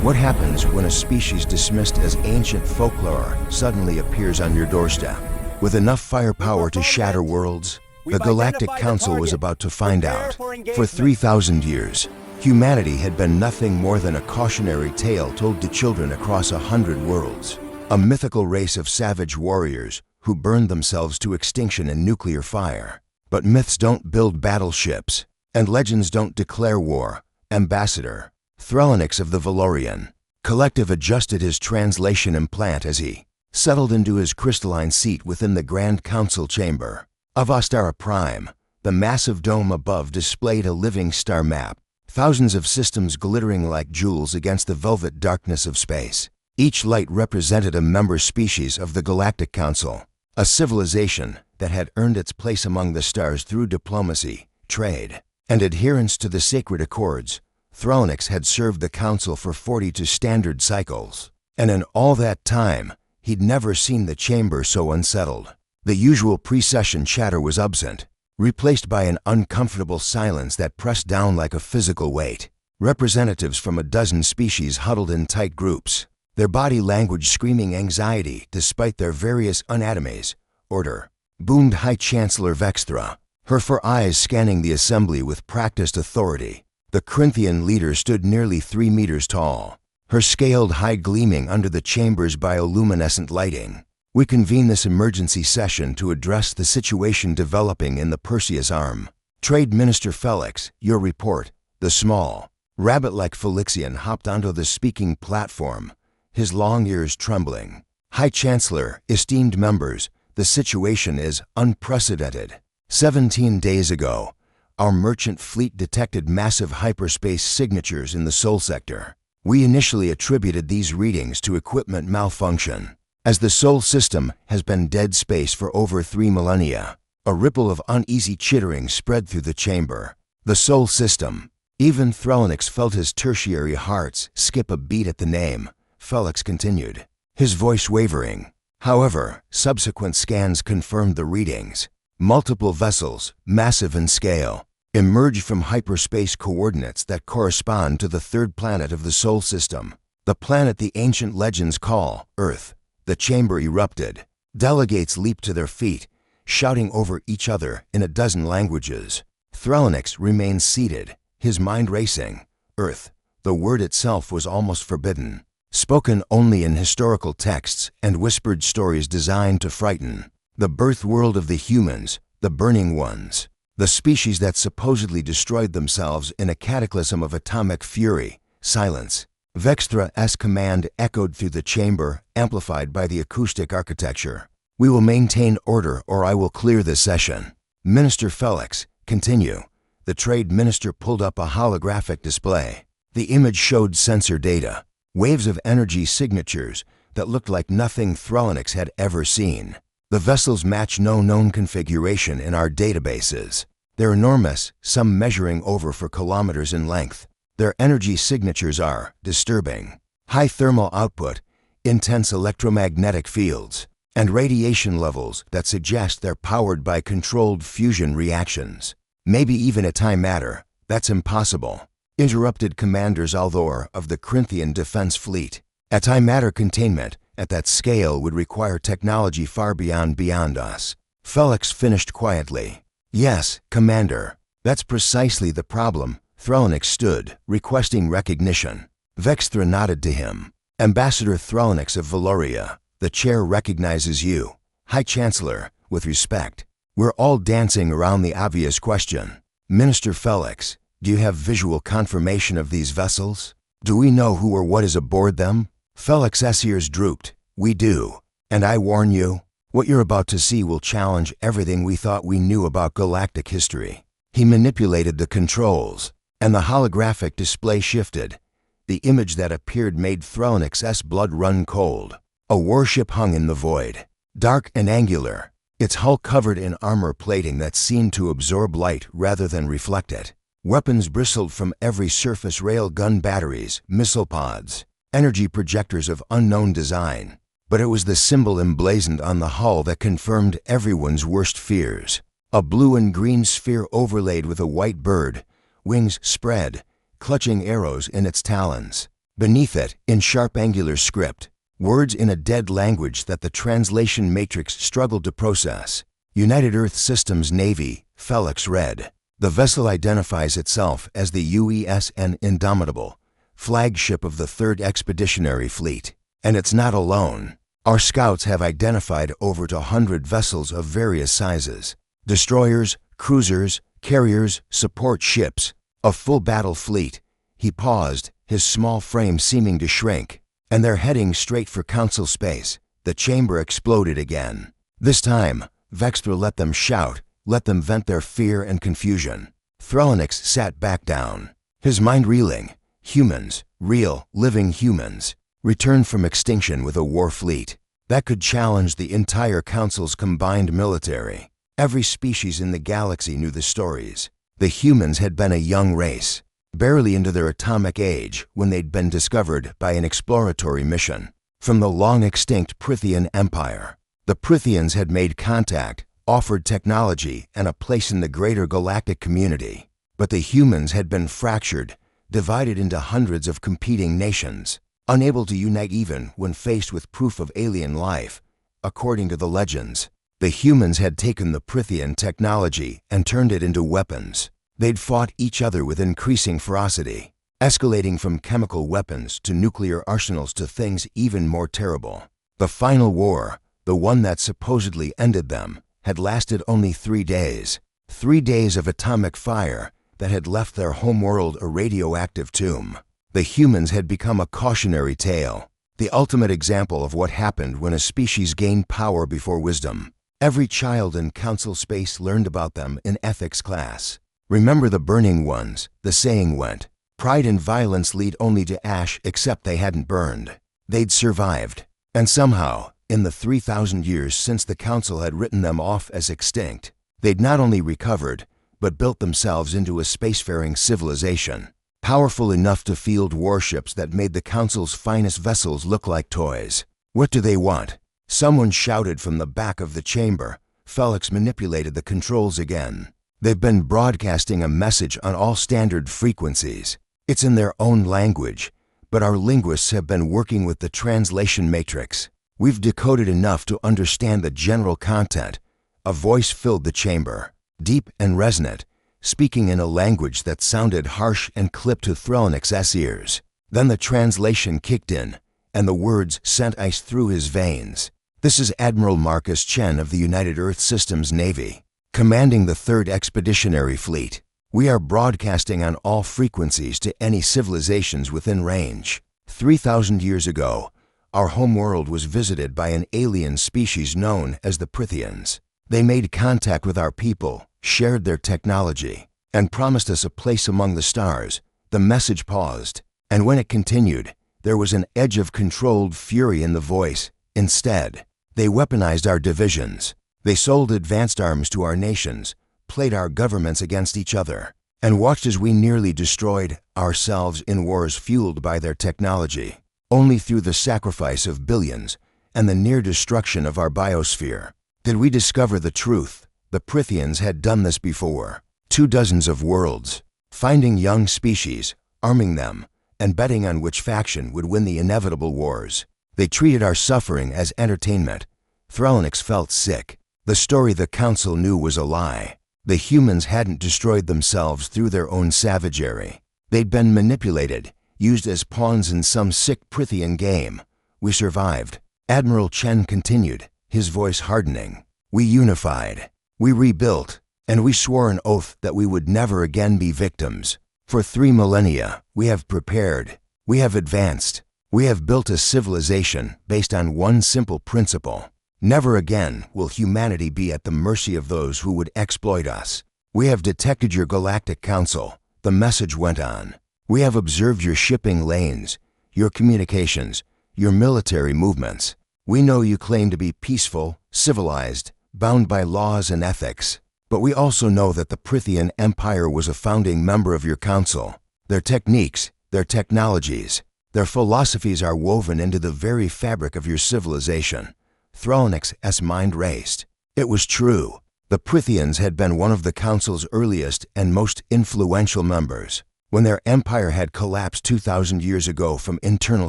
What happens when a species dismissed as ancient folklore suddenly appears on your doorstep? With enough firepower to shatter worlds, the Galactic Council was about to find out. For 3,000 years, humanity had been nothing more than a cautionary tale told to children across 100 worlds. A mythical race of savage warriors who burned themselves to extinction in nuclear fire. But myths don't build battleships, and legends don't declare war. Ambassador Threl'nix of the Valorian Collective adjusted his translation implant as he settled into his crystalline seat within the Grand Council chamber. Avastara Prime, the massive dome above, displayed a living star map, thousands of systems glittering like jewels against the velvet darkness of space. Each light represented a member species of the Galactic Council, a civilization that had earned its place among the stars through diplomacy, trade, and adherence to the sacred accords. Threl'nix had served the Council for 42 standard cycles, and in all that time, he'd never seen the chamber so unsettled. The usual pre-session chatter was absent, replaced by an uncomfortable silence that pressed down like a physical weight. Representatives from a dozen species huddled in tight groups, their body language screaming anxiety despite their various anatomies. Order, boomed High Chancellor Vexthra, her 4 eyes scanning the assembly with practiced authority. The Prythian leader stood nearly 3 meters tall, her scaled hide gleaming under the chamber's bioluminescent lighting. We convene this emergency session to address the situation developing in the Perseus Arm. Trade Minister Felix, your report. The small, rabbit-like Felixian hopped onto the speaking platform, his long ears trembling. High Chancellor, esteemed members, the situation is unprecedented. 17 days ago, our merchant fleet detected massive hyperspace signatures in the Sol sector. We initially attributed these readings to equipment malfunction, as the Sol system has been dead space for over 3 millennia. A ripple of uneasy chittering spread through the chamber. The Sol system. Even Threl'nix felt his tertiary hearts skip a beat at the name. Felix continued, his voice wavering. However, subsequent scans confirmed the readings. Multiple vessels, massive in scale, emerged from hyperspace coordinates that correspond to the 3rd planet of the Sol system, the planet the ancient legends call Earth. The chamber erupted. Delegates leaped to their feet, shouting over each other in a dozen languages. Threl'nix remained seated, his mind racing. Earth, the word itself was almost forbidden, spoken only in historical texts and whispered stories designed to frighten. The birth world of the humans, the burning ones, the species that supposedly destroyed themselves in a cataclysm of atomic fury. Silence. Vexthra's command echoed through the chamber, amplified by the acoustic architecture. We will maintain order or I will clear this session. Minister Felix, continue. The trade minister pulled up a holographic display. The image showed sensor data, waves of energy signatures that looked like nothing Threl'nix had ever seen. The vessels match no known configuration in our databases. They're enormous, some measuring over 4 kilometers in length. Their energy signatures are disturbing. High thermal output, intense electromagnetic fields, and radiation levels that suggest they're powered by controlled fusion reactions. Maybe even antimatter. That's impossible, interrupted Commander Zalthor of the Prythian Defense Fleet. Antimatter containment at that scale would require technology far beyond us. Felix finished quietly. Yes, Commander. That's precisely the problem. Threl'nix stood, requesting recognition. Vexthra nodded to him. Ambassador Threl'nix of Valoria, the chair recognizes you. High Chancellor, with respect. We're all dancing around the obvious question. Minister Felix, do you have visual confirmation of these vessels? Do we know who or what is aboard them? Felix's ears drooped. We do. And I warn you, what you're about to see will challenge everything we thought we knew about galactic history. He manipulated the controls, and the holographic display shifted. The image that appeared made Threl'nix's blood run cold. A warship hung in the void, dark and angular, its hull covered in armor plating that seemed to absorb light rather than reflect it. Weapons bristled from every surface: rail gun batteries, missile pods, energy projectors of unknown design. But it was the symbol emblazoned on the hull that confirmed everyone's worst fears. A blue and green sphere overlaid with a white bird, wings spread, clutching arrows in its talons. Beneath it, in sharp angular script, words in a dead language that the translation matrix struggled to process. United Earth Systems Navy, Threl'nix read. The vessel identifies itself as the UESN Indomitable, flagship of the 3rd Expeditionary Fleet. And it's not alone. Our scouts have identified over 100 vessels of various sizes. Destroyers, cruisers, carriers, support ships, a full battle fleet. He paused, his small frame seeming to shrink. And they're heading straight for Council space. The chamber exploded again. This time, Vextra let them shout, let them vent their fear and confusion. Threl'nix sat back down, his mind reeling. Humans, real, living humans, returned from extinction with a war fleet that could challenge the entire Council's combined military. Every species in the galaxy knew the stories. The humans had been a young race, barely into their atomic age when they'd been discovered by an exploratory mission from the long-extinct Prythian Empire. The Prythians had made contact, offered technology and a place in the greater galactic community. But the humans had been fractured, divided into hundreds of competing nations, unable to unite even when faced with proof of alien life. According to the legends, the humans had taken the Prythian technology and turned it into weapons. They'd fought each other with increasing ferocity, escalating from chemical weapons to nuclear arsenals to things even more terrible. The final war, the one that supposedly ended them, had lasted only 3 days. 3 days of atomic fire that had left their homeworld a radioactive tomb. The humans had become a cautionary tale, the ultimate example of what happened when a species gained power before wisdom. Every child in Council space learned about them in ethics class. Remember the burning ones, the saying went. Pride and violence lead only to ash except they hadn't burned. They'd survived. And somehow, in the 3,000 years since the Council had written them off as extinct, they'd not only recovered, but built themselves into a spacefaring civilization, powerful enough to field warships that made the Council's finest vessels look like toys. What do they want? Someone shouted from the back of the chamber. Threl'nix manipulated the controls again. They've been broadcasting a message on all standard frequencies. It's in their own language, but our linguists have been working with the translation matrix. We've decoded enough to understand the general content. A voice filled the chamber, deep and resonant, speaking in a language that sounded harsh and clipped to Threl'nix's ears. Then the translation kicked in, and the words sent ice through his veins. This is Admiral Marcus Chen of the United Earth Systems Navy, commanding the 3rd Expeditionary Fleet. We are broadcasting on all frequencies to any civilizations within range. 3,000 years ago, our homeworld was visited by an alien species known as the Prythians. They made contact with our people, shared their technology, and promised us a place among the stars. The message paused, and when it continued, there was an edge of controlled fury in the voice. Instead, they weaponized our divisions. They sold advanced arms to our nations, played our governments against each other, and watched as we nearly destroyed ourselves in wars fueled by their technology. Only through the sacrifice of billions and the near destruction of our biosphere did we discover the truth. The Prythians had done this before. 24 of worlds, finding young species, arming them, and betting on which faction would win the inevitable wars. They treated our suffering as entertainment. Threl'nix felt sick. The story the Council knew was a lie. The humans hadn't destroyed themselves through their own savagery. They'd been manipulated, used as pawns in some sick Prythian game. We survived. Admiral Chen continued, his voice hardening. We unified. We rebuilt, and we swore an oath that we would never again be victims. For 3 millennia, we have prepared, we have advanced, we have built a civilization based on one simple principle. Never again will humanity be at the mercy of those who would exploit us. We have detected your Galactic Council, the message went on. We have observed your shipping lanes, your communications, your military movements. We know you claim to be peaceful, civilized, bound by laws and ethics. But we also know that the Prythian Empire was a founding member of your council. Their techniques, their technologies, their philosophies are woven into the very fabric of your civilization. Threl'nix's mind raced. It was true. The Prythians had been one of the council's earliest and most influential members. When their empire had collapsed 2,000 years ago from internal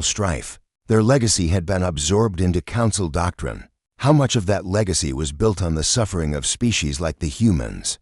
strife, their legacy had been absorbed into council doctrine. How much of that legacy was built on the suffering of species like the humans?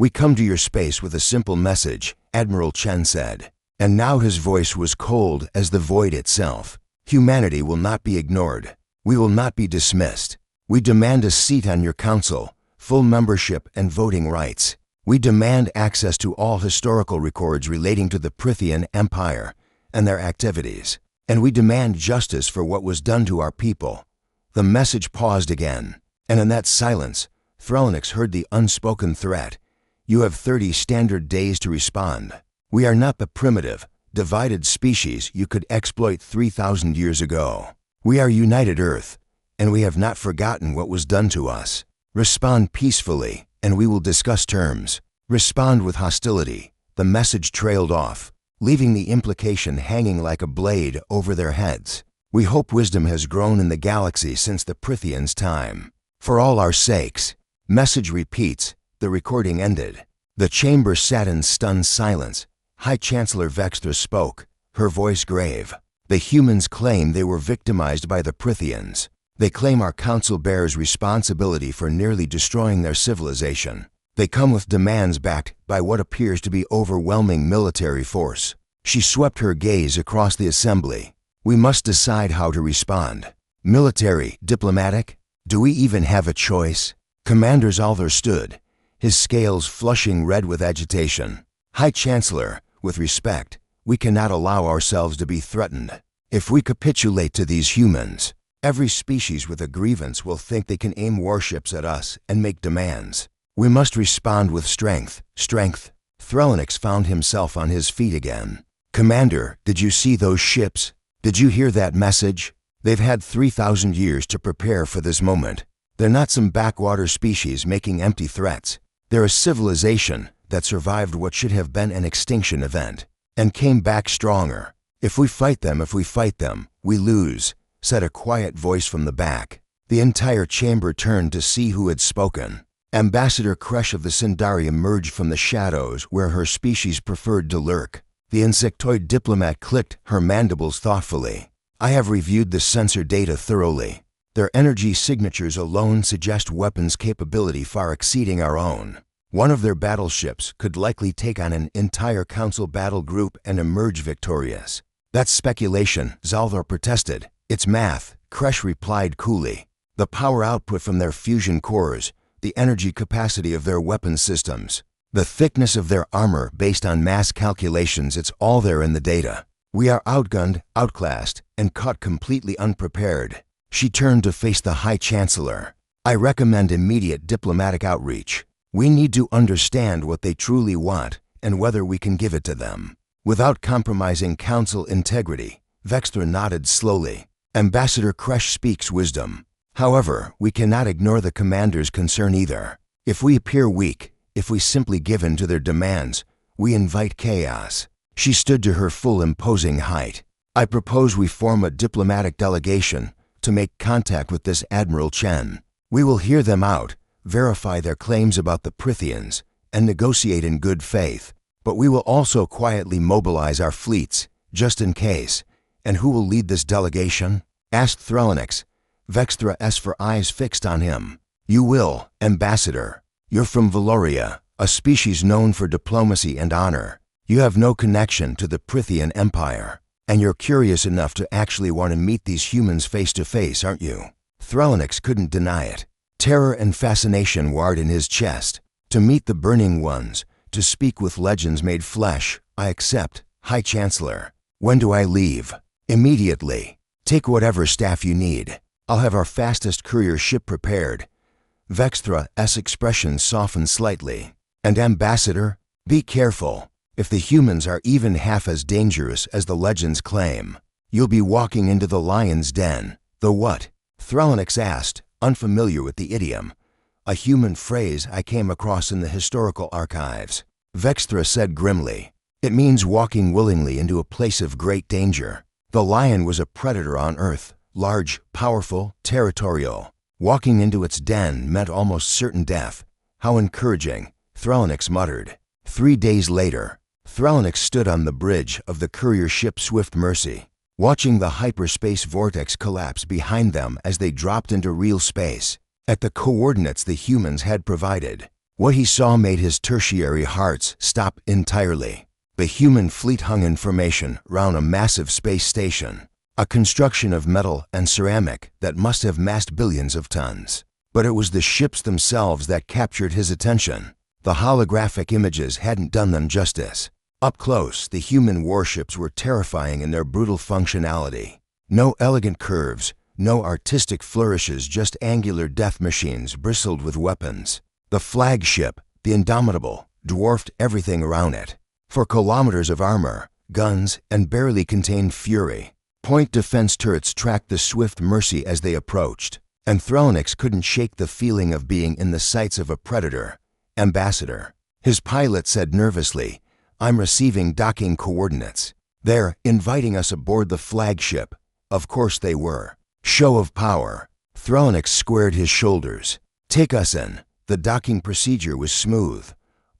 "We come to your space with a simple message," Admiral Chen said. And now his voice was cold as the void itself. "Humanity will not be ignored. We will not be dismissed. We demand a seat on your council, full membership and voting rights. We demand access to all historical records relating to the Prythian Empire and their activities. And we demand justice for what was done to our people." The message paused again, and in that silence, Threl'nix heard the unspoken threat. "You have 30 standard days to respond. We are not the primitive, divided species you could exploit 3,000 years ago. We are united Earth, and we have not forgotten what was done to us. Respond peacefully, and we will discuss terms. Respond with hostility." The message trailed off, leaving the implication hanging like a blade over their heads. "We hope wisdom has grown in the galaxy since the Prythians' time. For all our sakes." Message repeats. The recording ended. The chamber sat in stunned silence. High Chancellor Vextra spoke, her voice grave. "The humans claim they were victimized by the Prythians. They claim our council bears responsibility for nearly destroying their civilization. They come with demands backed by what appears to be overwhelming military force." She swept her gaze across the assembly. "We must decide how to respond. Military, diplomatic? Do we even have a choice?" Commander Zalver stood, his scales flushing red with agitation. "High Chancellor, with respect, we cannot allow ourselves to be threatened. If we capitulate to these humans, every species with a grievance will think they can aim warships at us and make demands. We must respond with strength." Strength. Threl'nix found himself on his feet again. "Commander, did you see those ships? Did you hear that message? They've had 3,000 years to prepare for this moment. They're not some backwater species making empty threats. They're a civilization that survived what should have been an extinction event and came back stronger. If we fight them, we lose," said a quiet voice from the back. The entire chamber turned to see who had spoken. Ambassador Kresh of the Sindari emerged from the shadows where her species preferred to lurk. The insectoid diplomat clicked her mandibles thoughtfully. "I have reviewed the sensor data thoroughly. Their energy signatures alone suggest weapons capability far exceeding our own. One of their battleships could likely take on an entire council battle group and emerge victorious." "That's speculation," Zalvar protested. "It's math," Kresh replied coolly. "The power output from their fusion cores, the energy capacity of their weapon systems, the thickness of their armor based on mass calculations, it's all there in the data. We are outgunned, outclassed, and caught completely unprepared." She turned to face the High Chancellor. "I recommend immediate diplomatic outreach. We need to understand what they truly want and whether we can give it to them, without compromising council integrity." Vextra nodded slowly. "Ambassador Kresh speaks wisdom. However, we cannot ignore the commander's concern either. If we appear weak, if we simply give in to their demands, we invite chaos." She stood to her full imposing height. "I propose we form a diplomatic delegation to make contact with this Admiral Chen. We will hear them out, verify their claims about the Prythians, and negotiate in good faith. But we will also quietly mobilize our fleets, just in case." "And who will lead this delegation?" asked Threl'nix. Vextra asked for eyes fixed on him. "You will, Ambassador. You're from Valoria, a species known for diplomacy and honor. You have no connection to the Prythian Empire. And you're curious enough to actually want to meet these humans face to face, aren't you?" Threl'nix couldn't deny it. Terror and fascination warred in his chest. "To meet the Burning Ones, to speak with legends made flesh, I accept, High Chancellor. When do I leave?" "Immediately. Take whatever staff you need. I'll have our fastest courier ship prepared." Vextra's expression softened slightly. "And Ambassador, be careful. If the humans are even half as dangerous as the legends claim, you'll be walking into the lion's den." "The what?" Threl'nix asked, unfamiliar with the idiom. "A human phrase I came across in the historical archives." Vextra said grimly. "It means walking willingly into a place of great danger. The lion was a predator on Earth, large, powerful, territorial. Walking into its den meant almost certain death." "How encouraging," Threl'nix muttered. 3 days later, Threl'nix stood on the bridge of the courier ship Swift Mercy, watching the hyperspace vortex collapse behind them as they dropped into real space, at the coordinates the humans had provided. What he saw made his tertiary hearts stop entirely. The human fleet hung in formation round a massive space station, a construction of metal and ceramic that must have massed billions of tons. But it was the ships themselves that captured his attention. The holographic images hadn't done them justice. Up close, the human warships were terrifying in their brutal functionality. No elegant curves, no artistic flourishes, just angular death machines bristled with weapons. The flagship, the Indomitable, dwarfed everything around it. For kilometers of armor, guns, and barely contained fury. Point defense turrets tracked the Swift Mercy as they approached, and Threl'nix couldn't shake the feeling of being in the sights of a predator. Ambassador. His pilot said nervously, "I'm receiving docking coordinates. They're inviting us aboard the flagship." Of course they were. Show of power. Threl'nix squared his shoulders. "Take us in." The docking procedure was smooth,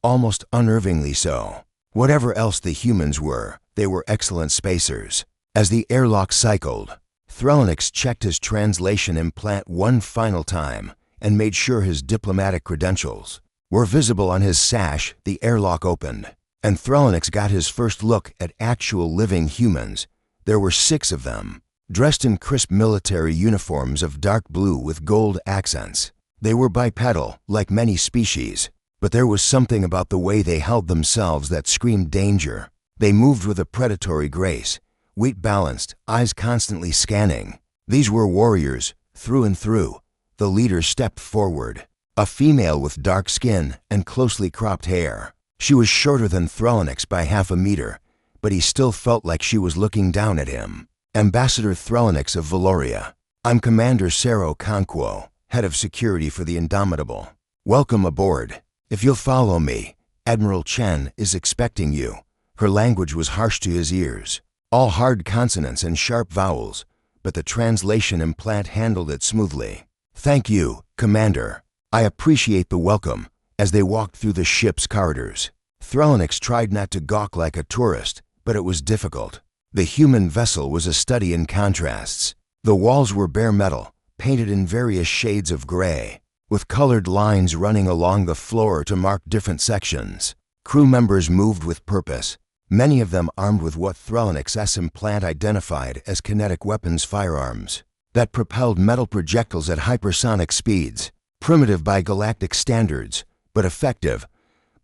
almost unnervingly so. Whatever else the humans were, they were excellent spacers. As the airlock cycled, Threl'nix checked his translation implant one final time and made sure his diplomatic credentials were visible on his sash. The airlock opened, and Threl'nix got his first look at actual living humans. There were 6 of them, dressed in crisp military uniforms of dark blue with gold accents. They were bipedal, like many species, but there was something about the way they held themselves that screamed danger. They moved with a predatory grace, weight balanced, eyes constantly scanning. These were warriors, through and through. The leader stepped forward, a female with dark skin and closely cropped hair. She was shorter than Threl'nix by half a meter, but he still felt like she was looking down at him. Ambassador Threl'nix of Valoria. "I'm Commander Sero Conquo, head of security for the Indomitable. Welcome aboard. If you'll follow me, Admiral Chen is expecting you." Her language was harsh to his ears, all hard consonants and sharp vowels, but the translation implant handled it smoothly. "Thank you, Commander. I appreciate the welcome." As they walked through the ship's corridors, Threl'nix tried not to gawk like a tourist, but it was difficult. The human vessel was a study in contrasts. The walls were bare metal, painted in various shades of gray, with colored lines running along the floor to mark different sections. Crew members moved with purpose, many of them armed with what Threl'nix's implant identified as kinetic weapons firearms that propelled metal projectiles at hypersonic speeds, primitive by galactic standards, but effective.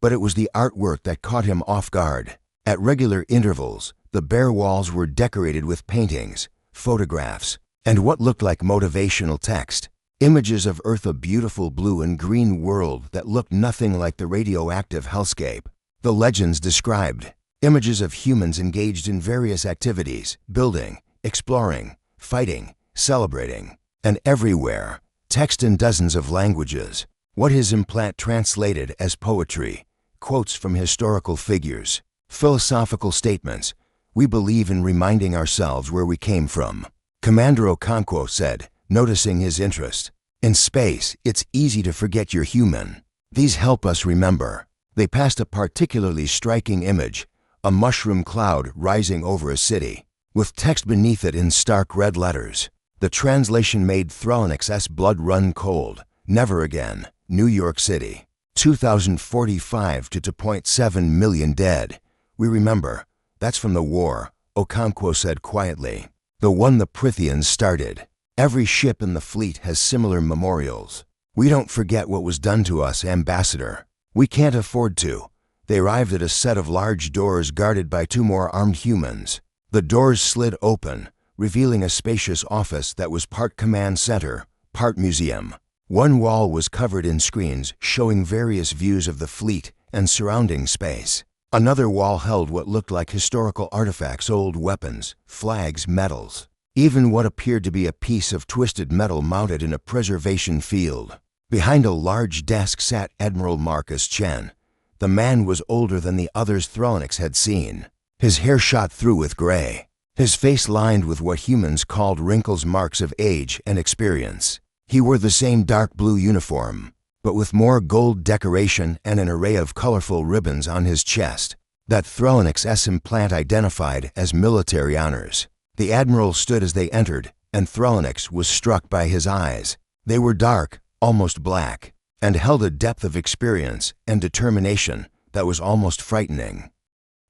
But it was the artwork that caught him off guard. At regular intervals, the bare walls were decorated with paintings, photographs, and what looked like motivational text. Images of Earth, a beautiful blue and green world that looked nothing like the radioactive hellscape. The legends described images of humans engaged in various activities, building, exploring, fighting, celebrating, and everywhere, text in dozens of languages. What his implant translated as poetry, quotes from historical figures, philosophical statements. "We believe in reminding ourselves where we came from," Commander Okonkwo said, noticing his interest. "In space, it's easy to forget you're human. These help us remember." They passed a particularly striking image, a mushroom cloud rising over a city, with text beneath it in stark red letters. The translation made Threl'nix's blood run cold. "Never again. New York City. 2045 to 2.7 million dead. We remember. That's from the war," Okonkwo said quietly. "The one the Prythians started. Every ship in the fleet has similar memorials. We don't forget what was done to us, Ambassador. We can't afford to." They arrived at a set of large doors guarded by 2 more armed humans. The doors slid open, revealing a spacious office that was part command center, part museum. One wall was covered in screens showing various views of the fleet and surrounding space. Another wall held what looked like historical artifacts, old weapons, flags, medals, even what appeared to be a piece of twisted metal mounted in a preservation field. Behind a large desk sat Admiral Marcus Chen. The man was older than the others Threl'nix had seen. His hair shot through with gray, his face lined with what humans called wrinkles, marks of age and experience. He wore the same dark blue uniform, but with more gold decoration and an array of colorful ribbons on his chest. that Threl'nix implant identified as military honors. The Admiral stood as they entered, and Threl'nix was struck by his eyes. They were dark, almost black, and held a depth of experience and determination that was almost frightening.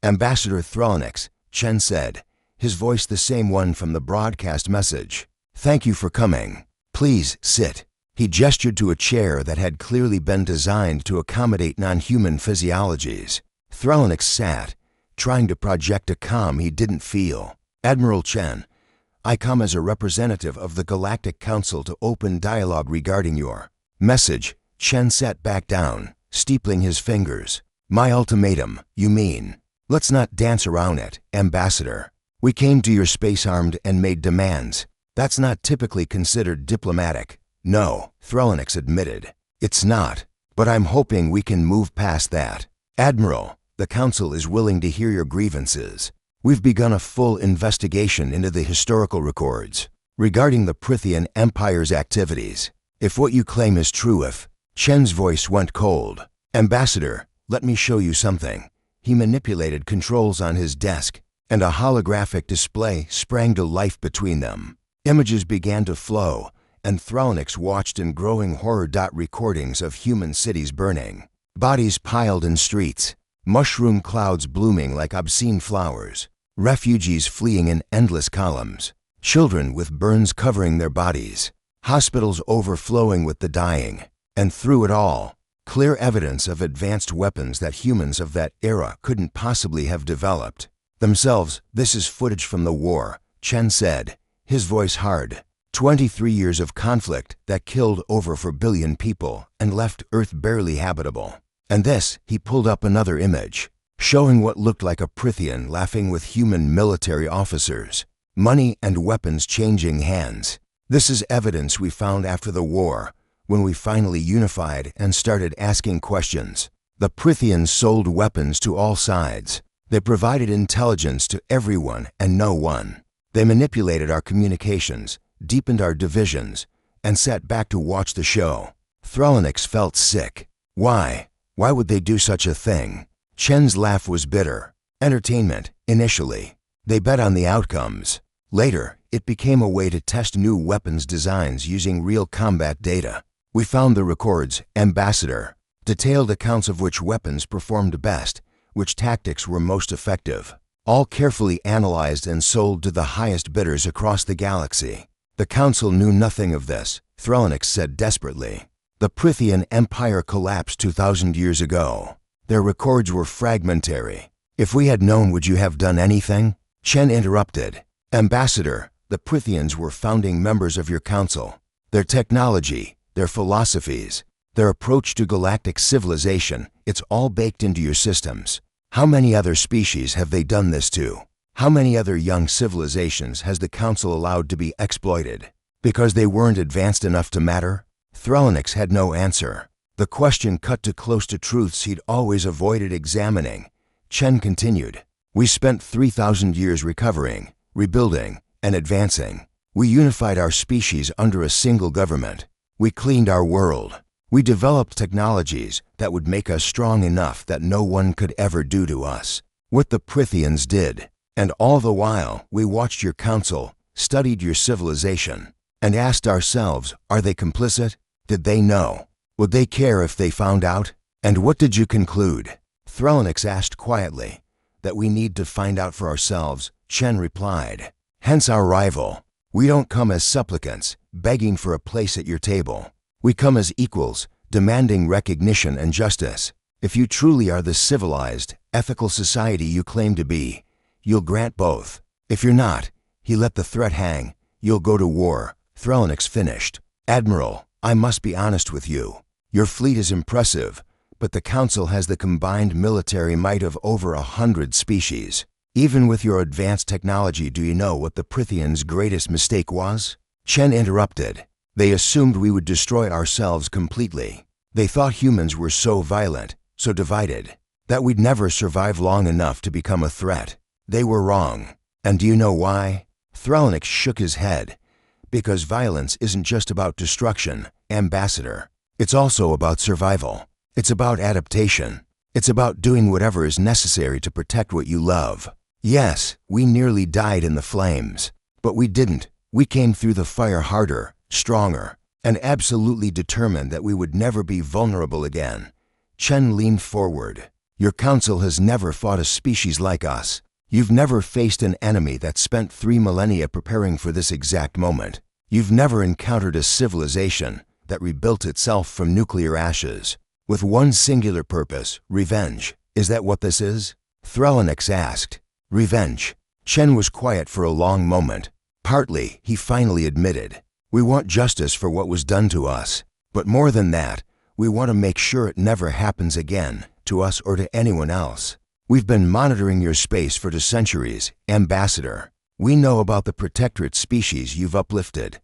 "Ambassador Threl'nix," Chen said, his voice the same one from the broadcast message. "Thank you for coming. Please sit." He gestured to a chair that had clearly been designed to accommodate non-human physiologies. Threl'nix sat, trying to project a calm he didn't feel. "Admiral Chen, I come as a representative of the Galactic Council to open dialogue regarding your message." Chen sat back down, steepling his fingers. "My ultimatum, you mean? Let's not dance around it, Ambassador. We came to your space armed and made demands. That's not typically considered diplomatic." "No," Threl'nix admitted. "It's not, but I'm hoping we can move past that. Admiral, the Council is willing to hear your grievances. We've begun a full investigation into the historical records regarding the Prythian Empire's activities. If what you claim is true, if..." Chen's voice went cold. "Ambassador, let me show you something." He manipulated controls on his desk, and a holographic display sprang to life between them. Images began to flow, and Threl'nix watched in growing horror. Recordings of human cities burning, bodies piled in streets, mushroom clouds blooming like obscene flowers, refugees fleeing in endless columns, children with burns covering their bodies, hospitals overflowing with the dying, and through it all, clear evidence of advanced weapons that humans of that era couldn't possibly have developed themselves. "This is footage from the war," Chen said, his voice hard. 23 years of conflict that killed over 4 billion people and left Earth barely habitable. And this," he pulled up another image, showing what looked like a Prythian laughing with human military officers, money and weapons changing hands. "This is evidence we found after the war, when we finally unified and started asking questions. The Prythians sold weapons to all sides. They provided intelligence to everyone and no one. They manipulated our communications, deepened our divisions, and sat back to watch the show." Threl'nix felt sick. Why? Why would they do such a thing? Chen's laugh was bitter. Entertainment, initially. They bet on the outcomes. Later, it became a way to test new weapons designs using real combat data. "We found the records, Ambassador. Detailed accounts of which weapons performed best, which tactics were most effective. All carefully analyzed and sold to the highest bidders across the galaxy." "The Council knew nothing of this," Threl'nix said desperately. "The Prythian Empire collapsed 2,000 years ago. Their records were fragmentary. If we had known, would you have done anything?" Chen interrupted. "Ambassador, the Prythians were founding members of your council. Their technology, their philosophies, their approach to galactic civilization, it's all baked into your systems. How many other species have they done this to? How many other young civilizations has the Council allowed to be exploited? Because they weren't advanced enough to matter?" Threl'nix had no answer. The question cut too close to truths he'd always avoided examining. Chen continued. "We spent 3,000 years recovering, rebuilding, and advancing. We unified our species under a single government. We cleaned our world. We developed technologies that would make us strong enough that no one could ever do to us what the Prythians did. And all the while, we watched your council, studied your civilization, and asked ourselves, are they complicit? Did they know? Would they care if they found out? And what did you conclude?" Threl'nix asked quietly. "That we need to find out for ourselves," Chen replied. "Hence our rival. We don't come as supplicants, begging for a place at your table. We come as equals, demanding recognition and justice. If you truly are the civilized, ethical society you claim to be, you'll grant both. If you're not," he let the threat hang, "you'll go to war." Threl'nix finished. "Admiral, I must be honest with you. Your fleet is impressive, but the Council has the combined military might of over 100 species. Even with your advanced technology, do you know what the Prythians' greatest mistake was?" Chen interrupted. "They assumed we would destroy ourselves completely. They thought humans were so violent, so divided, that we'd never survive long enough to become a threat. They were wrong. And do you know why?" Threl'nix shook his head. "Because violence isn't just about destruction, Ambassador. It's also about survival. It's about adaptation. It's about doing whatever is necessary to protect what you love. Yes, we nearly died in the flames. But we didn't. We came through the fire harder, stronger, and absolutely determined that we would never be vulnerable again. Chen leaned forward. Your council has never fought a species like us. You've never faced an enemy that spent 3 millennia preparing for this exact moment. You've never encountered a civilization that rebuilt itself from nuclear ashes, with one singular purpose, revenge. Is that what this is? Threl'nix asked. Revenge. Chen was quiet for a long moment. Partly, he finally admitted. We want justice for what was done to us. But more than that, we want to make sure it never happens again, to us or to anyone else. We've been monitoring your space for centuries, Ambassador. We know about the protectorate species you've uplifted.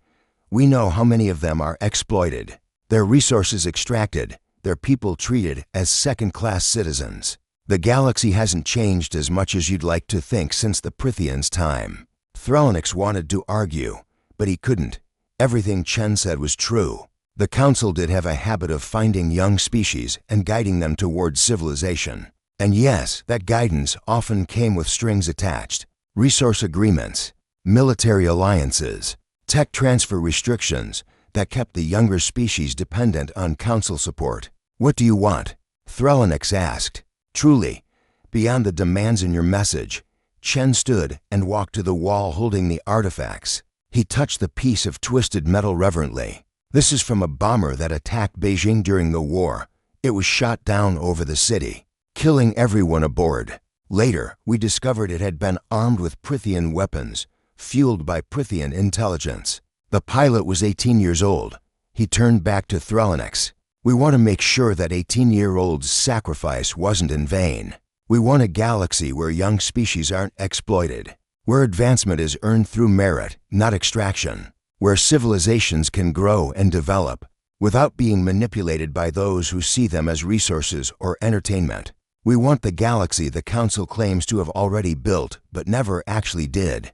We know how many of them are exploited, their resources extracted, their people treated as second-class citizens. The galaxy hasn't changed as much as you'd like to think since the Prythians' time. Threl'nix wanted to argue, but he couldn't. Everything Chen said was true. The Council did have a habit of finding young species and guiding them towards civilization. And yes, that guidance often came with strings attached. Resource agreements, military alliances, tech transfer restrictions that kept the younger species dependent on Council support. What do you want? Threl'nix asked. Truly, beyond the demands in your message, Chen stood and walked to the wall holding the artifacts. He touched the piece of twisted metal reverently. This is from a bomber that attacked Beijing during the war. It was shot down over the city, killing everyone aboard. Later, we discovered it had been armed with Prythian weapons, fueled by Prythian intelligence. The pilot was 18 years old. He turned back to Threl'nix. We want to make sure that 18-year-old's sacrifice wasn't in vain. We want a galaxy where young species aren't exploited, where advancement is earned through merit, not extraction, where civilizations can grow and develop without being manipulated by those who see them as resources or entertainment. We want the galaxy the Council claims to have already built but never actually did.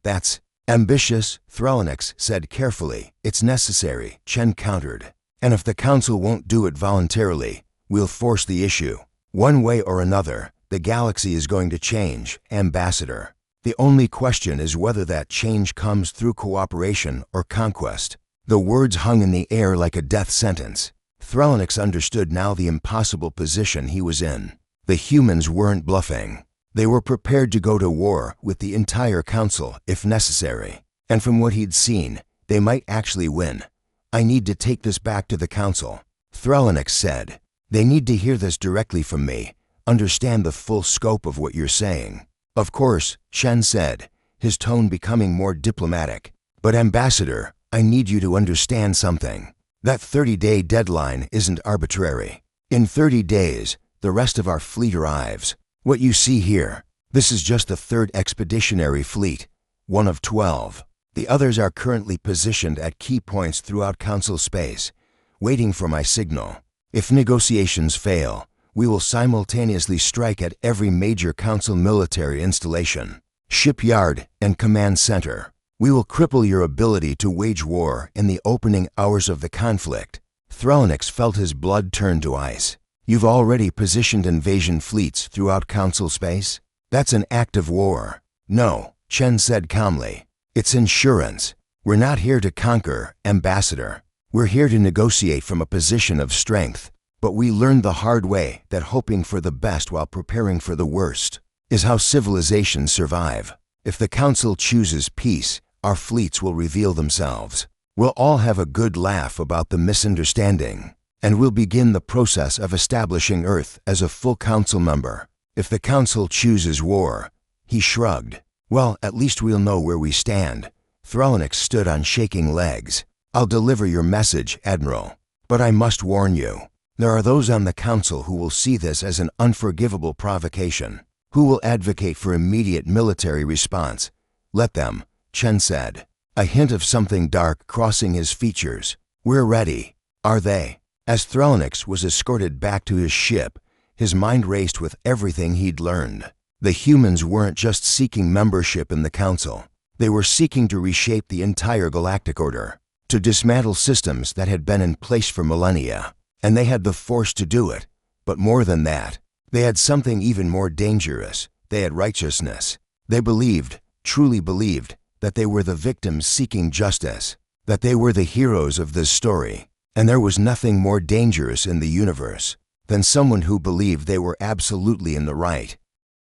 That's ambitious, Threl'nix said carefully. It's necessary, Chen countered. And if the Council won't do it voluntarily, we'll force the issue. One way or another, the galaxy is going to change, Ambassador. The only question is whether that change comes through cooperation or conquest. The words hung in the air like a death sentence. Threl'nix understood now the impossible position he was in. The humans weren't bluffing. They were prepared to go to war with the entire Council if necessary. And from what he'd seen, they might actually win. I need to take this back to the Council, Threl'nix said. They need to hear this directly from me, understand the full scope of what you're saying. Of course, Chen said, his tone becoming more diplomatic. But Ambassador, I need you to understand something. That 30-day deadline isn't arbitrary. In 30 days, the rest of our fleet arrives. What you see here, this is just the 3rd expeditionary fleet, one of 12. The others are currently positioned at key points throughout Council space, waiting for my signal. If negotiations fail, we will simultaneously strike at every major Council military installation, shipyard, and command center. We will cripple your ability to wage war in the opening hours of the conflict. Threl'nix felt his blood turn to ice. You've already positioned invasion fleets throughout Council space? That's an act of war. No, Chen said calmly. It's insurance. We're not here to conquer, Ambassador. We're here to negotiate from a position of strength. But we learned the hard way that hoping for the best while preparing for the worst is how civilizations survive. If the Council chooses peace, our fleets will reveal themselves. We'll all have a good laugh about the misunderstanding, and we'll begin the process of establishing Earth as a full Council member. If the Council chooses war, he shrugged. Well, at least we'll know where we stand. Threl'nix stood on shaking legs. I'll deliver your message, Admiral. But I must warn you, there are those on the Council who will see this as an unforgivable provocation, who will advocate for immediate military response. Let them, Chen said, a hint of something dark crossing his features. We're ready. Are they? As Threl'nix was escorted back to his ship, his mind raced with everything he'd learned. The humans weren't just seeking membership in the Council. They were seeking to reshape the entire galactic order, to dismantle systems that had been in place for millennia. And they had the force to do it. But more than that, They had something even more dangerous. They had righteousness. They believed, truly believed, that they were the victims seeking justice, that they were the heroes of this story. And there was nothing more dangerous in the universe than someone who believed they were absolutely in the right.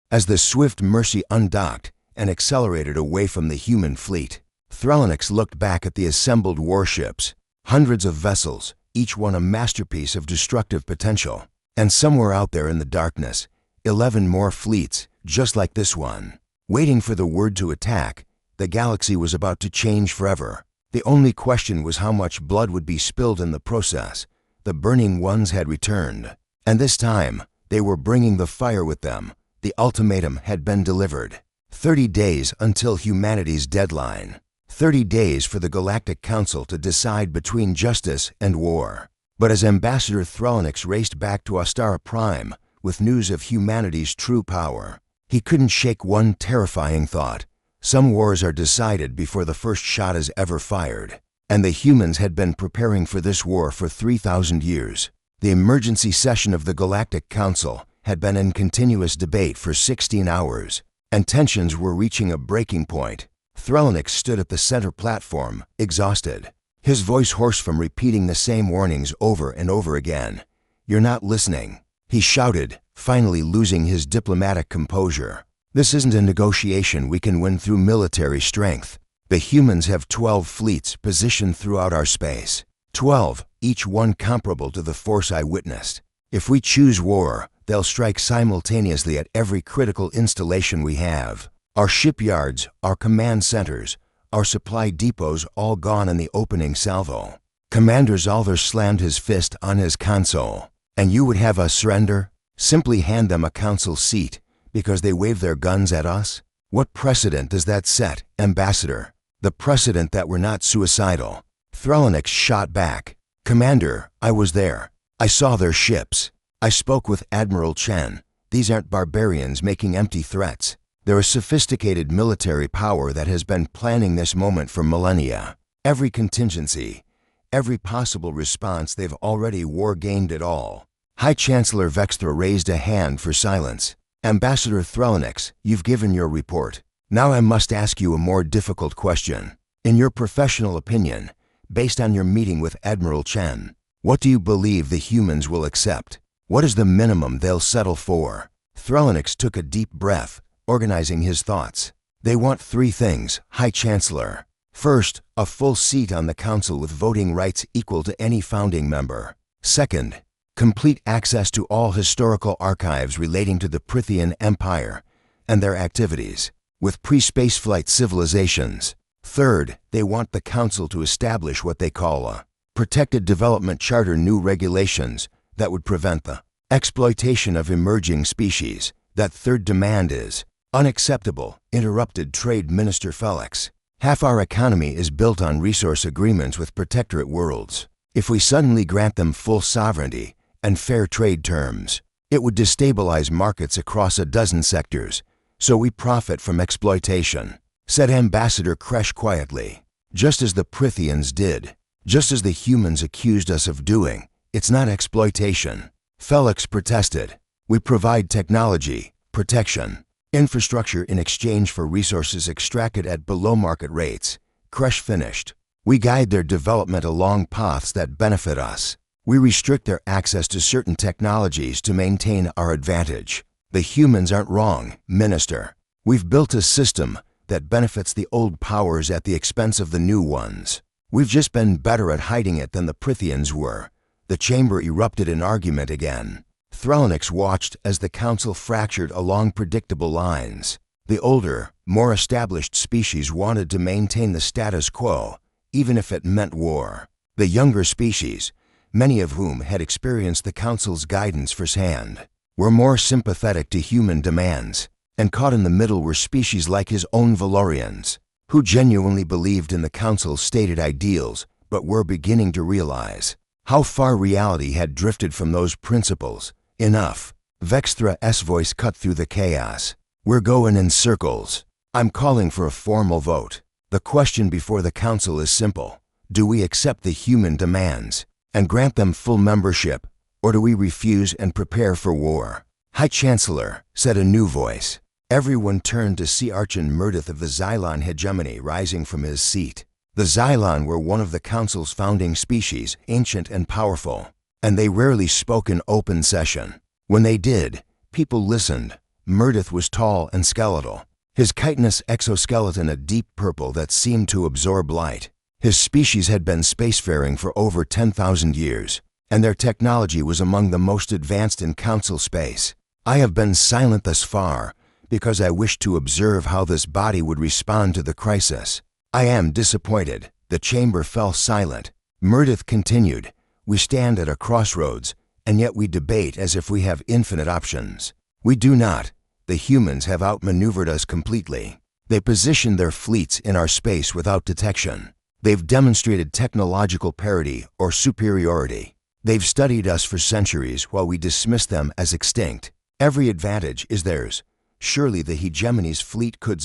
As the swift Mercy undocked and accelerated away from the human fleet, Threl'nix looked back at the assembled warships, hundreds of vessels, each one a masterpiece of destructive potential. And somewhere out there in the darkness, 11 more fleets, just like this one, waiting for the word to attack. The galaxy was about to change forever. The only question was how much blood would be spilled in the process. The burning ones had returned, and this time they were bringing the fire with them. The ultimatum had been delivered. 30 days until humanity's deadline. 30 days for the Galactic Council to decide between justice and war. But as Ambassador Threl'nix raced back to Astara Prime with news of humanity's true power, he couldn't shake one terrifying thought. Some wars are decided before the first shot is ever fired, and the humans had been preparing for this war for 3,000 years. The emergency session of the Galactic Council had been in continuous debate for 16 hours, and tensions were reaching a breaking point. Threl'nix stood at the center platform, exhausted, his voice hoarse from repeating the same warnings over and over again. "You're not listening," he shouted, finally losing his diplomatic composure. "This isn't a negotiation we can win through military strength. The humans have 12 fleets positioned throughout our space. 12, each one comparable to the force I witnessed. If we choose war, they'll strike simultaneously at every critical installation we have. Our shipyards, our command centers, our supply depots all gone in the opening salvo." Commander Zalver slammed his fist on his console. "And you would have us surrender? Simply hand them a council seat because they wave their guns at us? What precedent does that set, Ambassador? The precedent that we're not suicidal." Threl'nix shot back. "Commander, I was there. I saw their ships. I spoke with Admiral Chen. These aren't barbarians making empty threats. They're a sophisticated military power that has been planning this moment for millennia. Every contingency, every possible response, they've already war-gamed it all." High Chancellor Vexthra raised a hand for silence. "Ambassador Threl'nix, you've given your report. Now I must ask you a more difficult question. In your professional opinion, based on your meeting with Admiral Chen, what do you believe the humans will accept? What is the minimum they'll settle for?" Threl'nix took a deep breath, organizing his thoughts. "They want 3 things, High Chancellor. First, a full seat on the Council with voting rights equal to any founding member. Second, complete access to all historical archives relating to the Prythian Empire and their activities, with pre-spaceflight civilizations. Third, they want the Council to establish what they call a protected development charter, new regulations that would prevent the exploitation of emerging species. That third demand is unacceptable," interrupted Trade Minister Felix. "Half our economy is built on resource agreements with protectorate worlds. If we suddenly grant them full sovereignty and fair trade terms, it would destabilize markets across a dozen sectors, so we profit from exploitation," said Ambassador Kresh quietly. "Just as the Prythians did, just as the humans accused us of doing. It's not exploitation." Felix protested. "We provide technology, protection, infrastructure in exchange for resources extracted at below-market rates," Kresh finished. "We guide their development along paths that benefit us. We restrict their access to certain technologies to maintain our advantage. The humans aren't wrong, Minister. We've built a system that benefits the old powers at the expense of the new ones. We've just been better at hiding it than the Prythians were." The chamber erupted in argument again. Threl'nix watched as the Council fractured along predictable lines. The older, more established species wanted to maintain the status quo, even if it meant war. The younger species, many of whom had experienced the Council's guidance firsthand, were more sympathetic to human demands, and caught in the middle were species like his own Valorians, who genuinely believed in the Council's stated ideals but were beginning to realize how far reality had drifted from those principles. "Enough." Vexthra's voice cut through the chaos. "We're going in circles. I'm calling for a formal vote. The question before the Council is simple. Do we accept the human demands and grant them full membership, or do we refuse and prepare for war?" "High Chancellor," said a new voice. Everyone turned to see Archon Murdoth of the Xylon hegemony rising from his seat. The Xylon were one of the Council's founding species, ancient and powerful, and they rarely spoke in open session. When they did, people listened. Murdoth was tall and skeletal, his chitinous exoskeleton a deep purple that seemed to absorb light. His species had been spacefaring for over 10,000 years, and their technology was among the most advanced in Council space. "I have been silent thus far because I wished to observe how this body would respond to the crisis. I am disappointed." The chamber fell silent. Murdoth continued, "We stand at a crossroads, and yet we debate as if we have infinite options. We do not. The humans have outmaneuvered us completely. They positioned their fleets in our space without detection. They've demonstrated technological parity or superiority. They've studied us for centuries while we dismiss them as extinct. Every advantage is theirs. Surely the hegemony's fleet could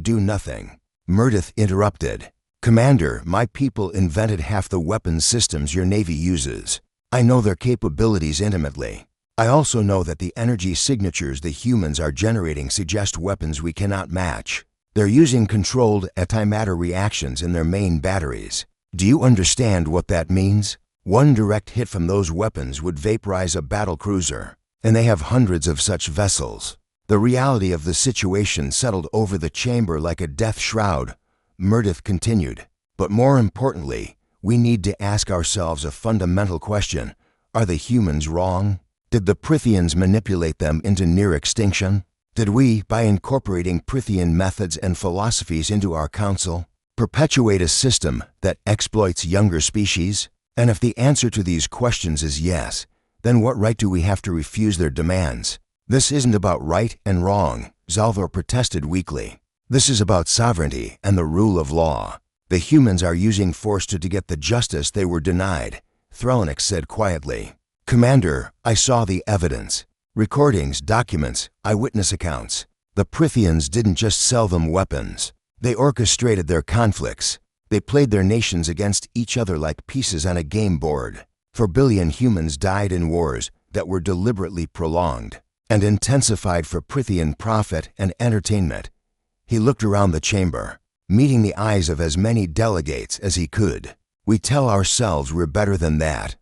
do nothing." Murdoth interrupted. "Commander, my people invented half the weapons systems your Navy uses. I know their capabilities intimately. I also know that the energy signatures the humans are generating suggest weapons we cannot match. They're using controlled antimatter reactions in their main batteries. Do you understand what that means? One direct hit from those weapons would vaporize a battle cruiser, and they have hundreds of such vessels." The reality of the situation settled over the chamber like a death shroud. Murdoth continued, "But more importantly, we need to ask ourselves a fundamental question. Are the humans wrong? Did the Prythians manipulate them into near extinction? Did we, by incorporating Prythian methods and philosophies into our council, perpetuate a system that exploits younger species? And if the answer to these questions is yes, then what right do we have to refuse their demands?" "This isn't about right and wrong," Zalthor protested weakly. "This is about sovereignty and the rule of law. The humans are using force to get the justice they were denied," Threl'nix said quietly. "Commander, I saw the evidence. Recordings, documents, eyewitness accounts. The Prythians didn't just sell them weapons. They orchestrated their conflicts. They played their nations against each other like pieces on a game board. 4 billion humans died in wars that were deliberately prolonged and intensified for Prythian profit and entertainment." He looked around the chamber, meeting the eyes of as many delegates as he could. "We tell ourselves we're better than that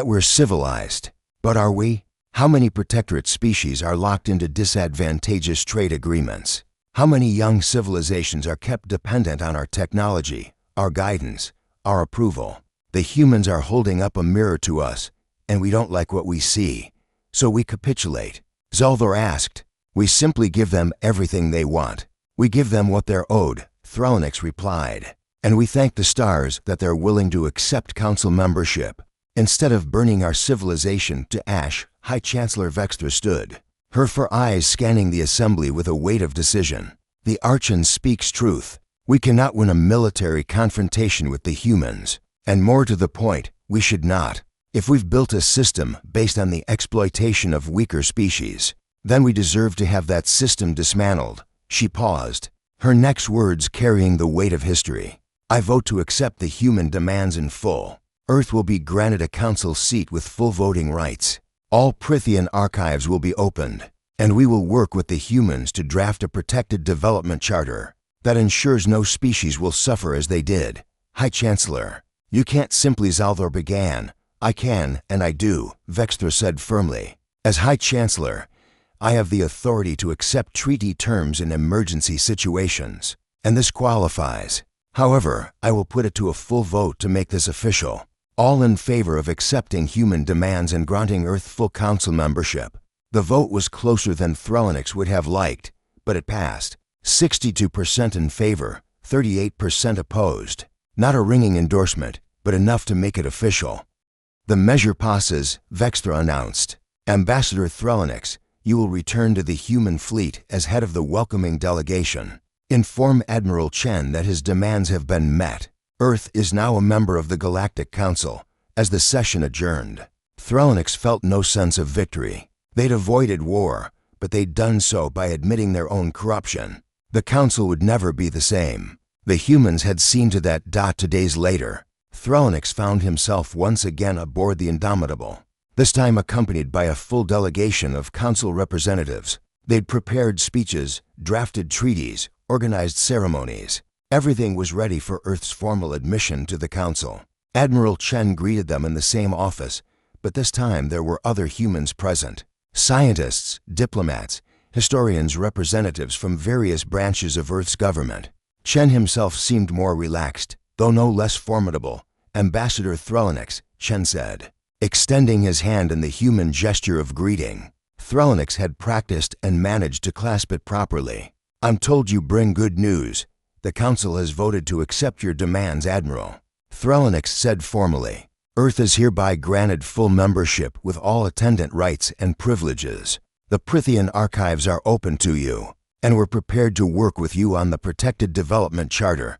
we're civilized. But are we? How many protectorate species are locked into disadvantageous trade agreements? How many young civilizations are kept dependent on our technology, our guidance, our approval? The humans are holding up a mirror to us, and we don't like what we see, so we capitulate." Zalthor asked. "We simply give them everything they want. We give them what they're owed," Threl'nix replied. "And we thank the stars that they're willing to accept council membership. Instead of burning our civilization to ash," High Chancellor Vextra stood, her 4 eyes scanning the assembly with a weight of decision. "The Archon speaks truth. We cannot win a military confrontation with the humans. And more to the point, we should not. If we've built a system based on the exploitation of weaker species, then we deserve to have that system dismantled." She paused, her next words carrying the weight of history. "I vote to accept the human demands in full. Earth will be granted a council seat with full voting rights. All Prythian archives will be opened, and we will work with the humans to draft a protected development charter that ensures no species will suffer as they did." "High Chancellor, you can't simply," Zalthor began. "I can, and I do," Vextra said firmly. "As High Chancellor, I have the authority to accept treaty terms in emergency situations, and this qualifies. However, I will put it to a full vote to make this official. All in favor of accepting human demands and granting Earth full council membership." The vote was closer than Threl'nix would have liked, but it passed. 62% in favor, 38% opposed. Not a ringing endorsement, but enough to make it official. "The measure passes," Vextra announced. "Ambassador Threl'nix, you will return to the human fleet as head of the welcoming delegation. Inform Admiral Chen that his demands have been met. Earth is now a member of the Galactic Council," as the session adjourned. Threl'nix felt no sense of victory. They'd avoided war, but they'd done so by admitting their own corruption. The Council would never be the same. The humans had seen to that. 2 days later, Threl'nix found himself once again aboard the Indomitable. this time accompanied by a full delegation of council representatives. They'd prepared speeches, drafted treaties, organized ceremonies. Everything was ready for Earth's formal admission to the council. Admiral Chen greeted them in the same office, but this time there were other humans present. Scientists, diplomats, historians, representatives from various branches of Earth's government. Chen himself seemed more relaxed, though no less formidable. "Ambassador Threl'nix," Chen said, extending his hand in the human gesture of greeting. Threl'nix had practiced and managed to clasp it properly. "I'm told you bring good news. The Council has voted to accept your demands, Admiral." Threl'nix said formally, "Earth is hereby granted full membership with all attendant rights and privileges. The Prythian archives are open to you, and we're prepared to work with you on the Protected Development Charter."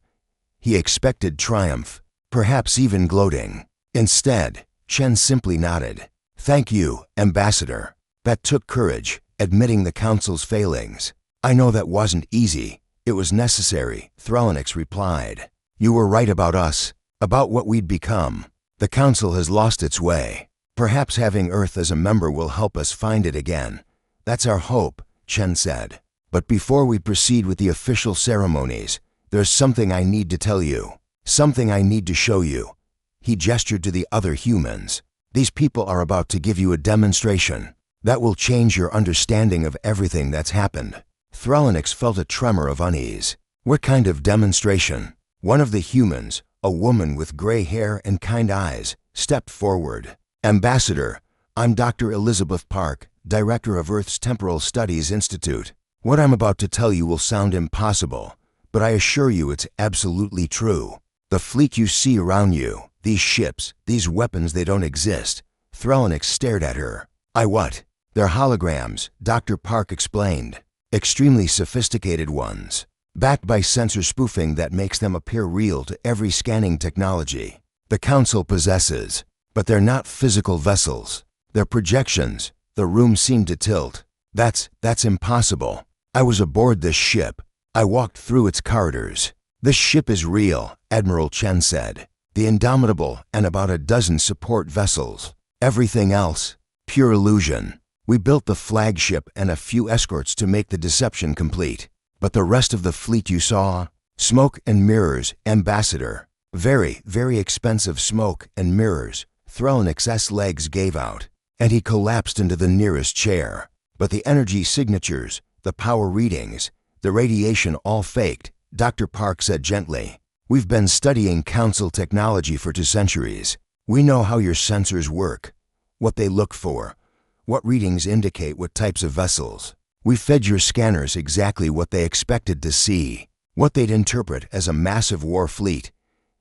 He expected triumph, perhaps even gloating. Instead, Chen simply nodded. "Thank you, Ambassador. That took courage, admitting the Council's failings." "I know that wasn't easy. It was necessary," Threl'nix replied. "You were right about us, about what we'd become. The Council has lost its way. Perhaps having Earth as a member will help us find it again." "That's our hope," Chen said. "But before we proceed with the official ceremonies, there's something I need to tell you. Something I need to show you." He gestured to the other humans. "These people are about to give you a demonstration that will change your understanding of everything that's happened." Threl'nix felt a tremor of unease. "What kind of demonstration?" One of the humans, a woman with gray hair and kind eyes, stepped forward. "Ambassador, I'm Dr. Elizabeth Park, Director of Earth's Temporal Studies Institute. What I'm about to tell you will sound impossible, but I assure you it's absolutely true. The fleet you see around you, these ships, these weapons, they don't exist." Threl'nix stared at her. What? They're holograms," Dr. Park explained. "Extremely sophisticated ones, backed by sensor spoofing that makes them appear real to every scanning technology the Council possesses. But they're not physical vessels. They're projections." The room seemed to tilt. That's impossible. "I was aboard this ship. I walked through its corridors." "This ship is real," Admiral Chen said. "The Indomitable and about a dozen support vessels. Everything else, pure illusion. We built the flagship and a few escorts to make the deception complete. But the rest of the fleet you saw, smoke and mirrors, Ambassador. Very, very expensive smoke and mirrors." Threl'nix's legs gave out, and he collapsed into the nearest chair. "But the energy signatures, the power readings, the radiation, all faked," Dr. Park said gently. "We've been studying Council technology for 2 centuries. We know how your sensors work, what they look for, what readings indicate what types of vessels. We fed your scanners exactly what they expected to see, what they'd interpret as a massive war fleet.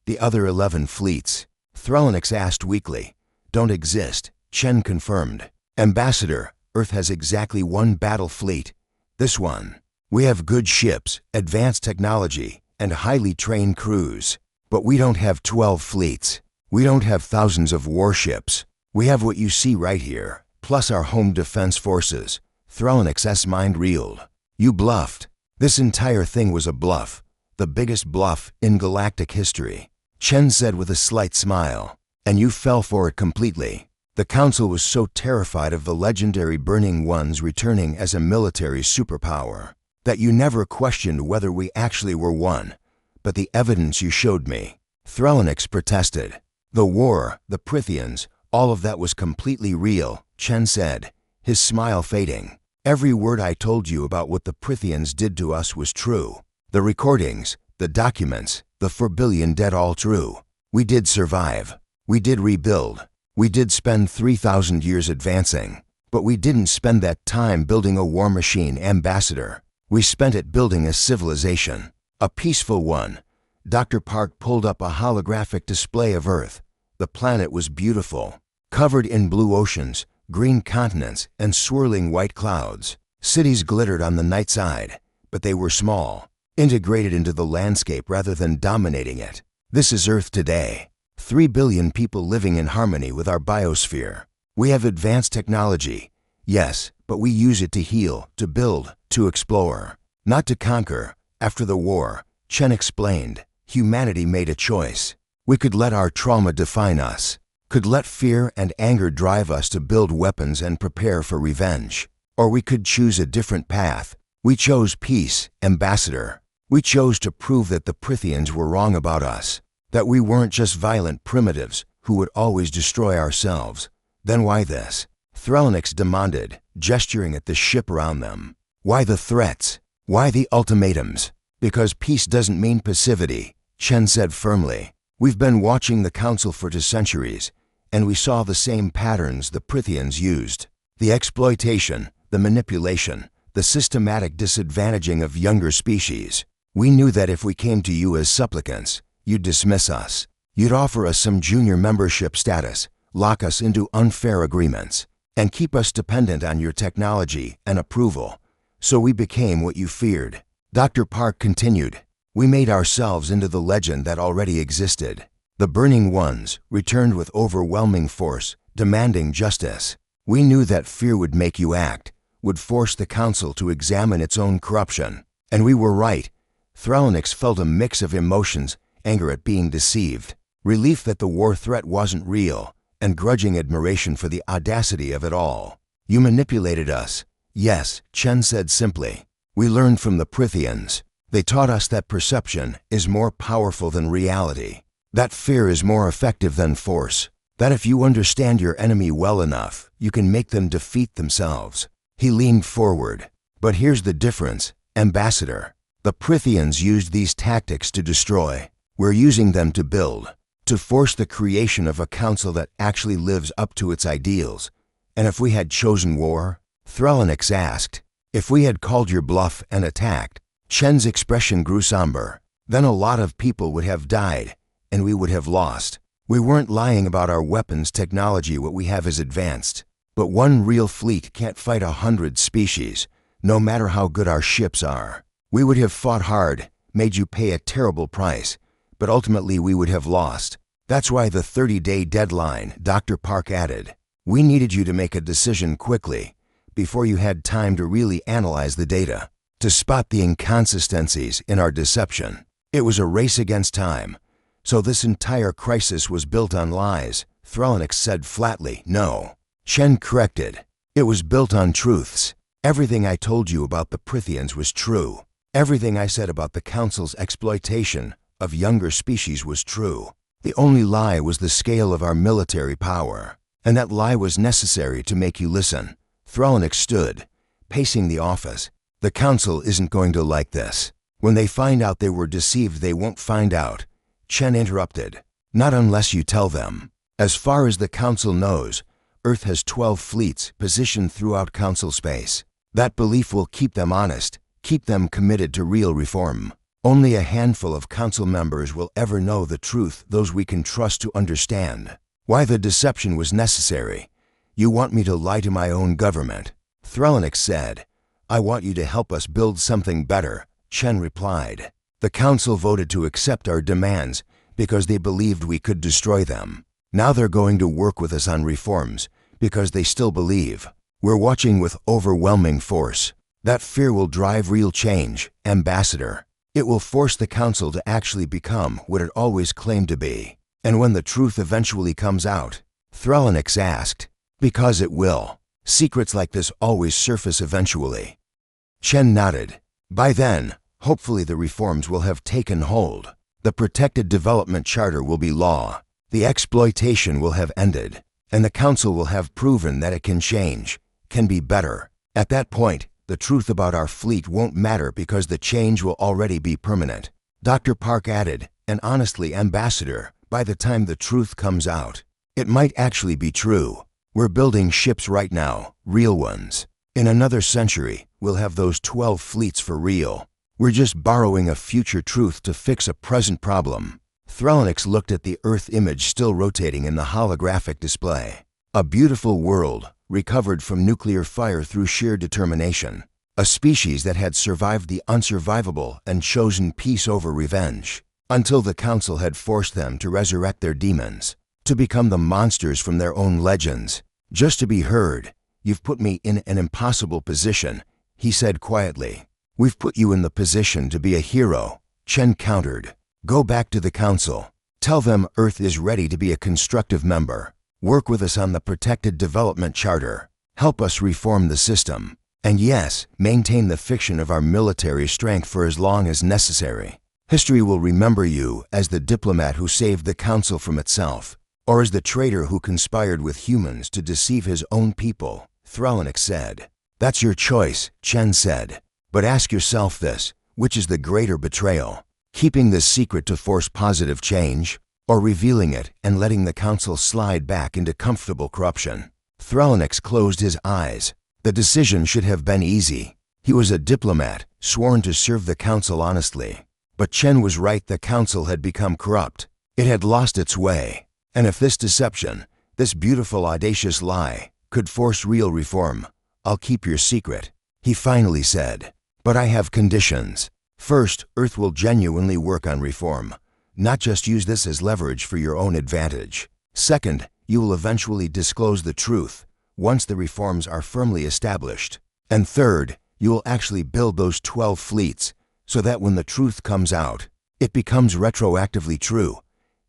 The other 11 fleets," Threl'nix asked weakly, "don't exist," Chen confirmed. "Ambassador, Earth has exactly 1 battle fleet. This one. We have good ships, advanced technology, and highly trained crews. But we don't have 12 fleets. We don't have thousands of warships. We have what you see right here, plus our home defense forces." Threl'nix's mind reeled. "You bluffed. This entire thing was a bluff. The biggest bluff in galactic history," Chen said with a slight smile. "And you fell for it completely. The Council was so terrified of the legendary Burning Ones returning as a military superpower that you never questioned whether we actually were one. But the evidence you showed me." Threl'nix protested. "The war, the Prythians, all of that was completely real," Chen said, his smile fading. "Every word I told you about what the Prythians did to us was true. The recordings, the documents, the 4 billion dead, all true. We did survive. We did rebuild. We did spend 3,000 years advancing. But we didn't spend that time building a war machine, Ambassador. We spent it building a civilization. A peaceful one." Dr. Park pulled up a holographic display of Earth. The planet was beautiful, covered in blue oceans, green continents, and swirling white clouds. Cities glittered on the night side, but they were small, integrated into the landscape rather than dominating it. "This is Earth today. 3 billion people living in harmony with our biosphere. We have advanced technology, yes, but we use it to heal, to build, to explore, not to conquer." After the war, Chen explained, humanity made a choice. We could let our trauma define us. could let fear and anger drive us to build weapons and prepare for revenge. Or we could choose a different path. We chose peace, Ambassador. We chose to prove that the Prythians were wrong about us, that we weren't just violent primitives who would always destroy ourselves. Then why this? Threl'nix demanded, gesturing at the ship around them. Why the threats? Why the ultimatums? Because peace doesn't mean passivity, Chen said firmly. We've been watching the Council for 2 centuries, and we saw the same patterns the Prythians used. The exploitation, the manipulation, the systematic disadvantaging of younger species. We knew that if we came to you as supplicants, you'd dismiss us. You'd offer us some junior membership status, lock us into unfair agreements, and keep us dependent on your technology and approval. So we became what you feared. Dr. Park continued. We made ourselves into the legend that already existed. The Burning Ones returned with overwhelming force, demanding justice. We knew that fear would make you act, would force the Council to examine its own corruption. And we were right. Threl'nix felt a mix of emotions, anger at being deceived, relief that the war threat wasn't real, and grudging admiration for the audacity of it all. You manipulated us. Yes, Chen said simply. We learned from the Prythians. They taught us that perception is more powerful than reality, that fear is more effective than force, that if you understand your enemy well enough, you can make them defeat themselves. He leaned forward. But here's the difference, Ambassador. The Prythians used these tactics to destroy. We're using them to build, to force the creation of a council that actually lives up to its ideals. And if we had chosen war? Threl'nix asked. If we had called your bluff and attacked? Chen's expression grew somber. Then a lot of people would have died, and we would have lost. We weren't lying about our weapons technology. What we have is advanced. But one real fleet can't fight 100 species, no matter how good our ships are. We would have fought hard, made you pay a terrible price, but ultimately we would have lost. That's why the 30-day deadline, Dr. Park added. We needed you to make a decision quickly, before you had time to really analyze the data, to spot the inconsistencies in our deception. It was a race against time. So this entire crisis was built on lies, Threl'nix said flatly. No. Chen corrected. It was built on truths. Everything I told you about the Prythians was true. Everything I said about the Council's exploitation of younger species was true. The only lie was the scale of our military power. And that lie was necessary to make you listen. Threl'nix stood, pacing the office. The Council isn't going to like this. When they find out they were deceived, they won't find out. Chen interrupted. Not unless you tell them. As far as the Council knows, Earth has 12 fleets positioned throughout Council space. That belief will keep them honest, keep them committed to real reform. Only a handful of Council members will ever know the truth, those we can trust to understand. Why the deception was necessary. You want me to lie to my own government? Threl'nix said. I want you to help us build something better, Chen replied. The Council voted to accept our demands because they believed we could destroy them. Now they're going to work with us on reforms because they still believe. We're watching with overwhelming force. That fear will drive real change, Ambassador. It will force the Council to actually become what it always claimed to be. And when the truth eventually comes out, Threl'nix asked, because it will. Secrets like this always surface eventually. Chen nodded. By then, hopefully the reforms will have taken hold. The Protected Development Charter will be law. The exploitation will have ended. And the Council will have proven that it can change, can be better. At that point, the truth about our fleet won't matter because the change will already be permanent. Dr. Park added, and honestly, Ambassador, by the time the truth comes out, it might actually be true. We're building ships right now, real ones. In another century, we'll have those 12 fleets for real. We're just borrowing a future truth to fix a present problem. Threl'nix looked at the Earth image still rotating in the holographic display. A beautiful world, recovered from nuclear fire through sheer determination. A species that had survived the unsurvivable and chosen peace over revenge, until the Council had forced them to resurrect their demons, to become the monsters from their own legends. Just to be heard. You've put me in an impossible position, he said quietly. We've put you in the position to be a hero, Chen countered. Go back to the Council. Tell them Earth is ready to be a constructive member. Work with us on the Protected Development Charter. Help us reform the system. And yes, maintain the fiction of our military strength for as long as necessary. History will remember you as the diplomat who saved the Council from itself, or as the traitor who conspired with humans to deceive his own people, Threl'nix said. That's your choice, Chen said. But ask yourself this, which is the greater betrayal? Keeping this secret to force positive change, or revealing it and letting the Council slide back into comfortable corruption? Threl'nix closed his eyes. The decision should have been easy. He was a diplomat, sworn to serve the Council honestly. But Chen was right, the Council had become corrupt. It had lost its way. And if this deception, this beautiful audacious lie, could force real reform, I'll keep your secret, he finally said. But I have conditions. First, Earth will genuinely work on reform, not just use this as leverage for your own advantage. Second, you will eventually disclose the truth, once the reforms are firmly established. And third, you will actually build those 12 fleets, so that when the truth comes out, it becomes retroactively true.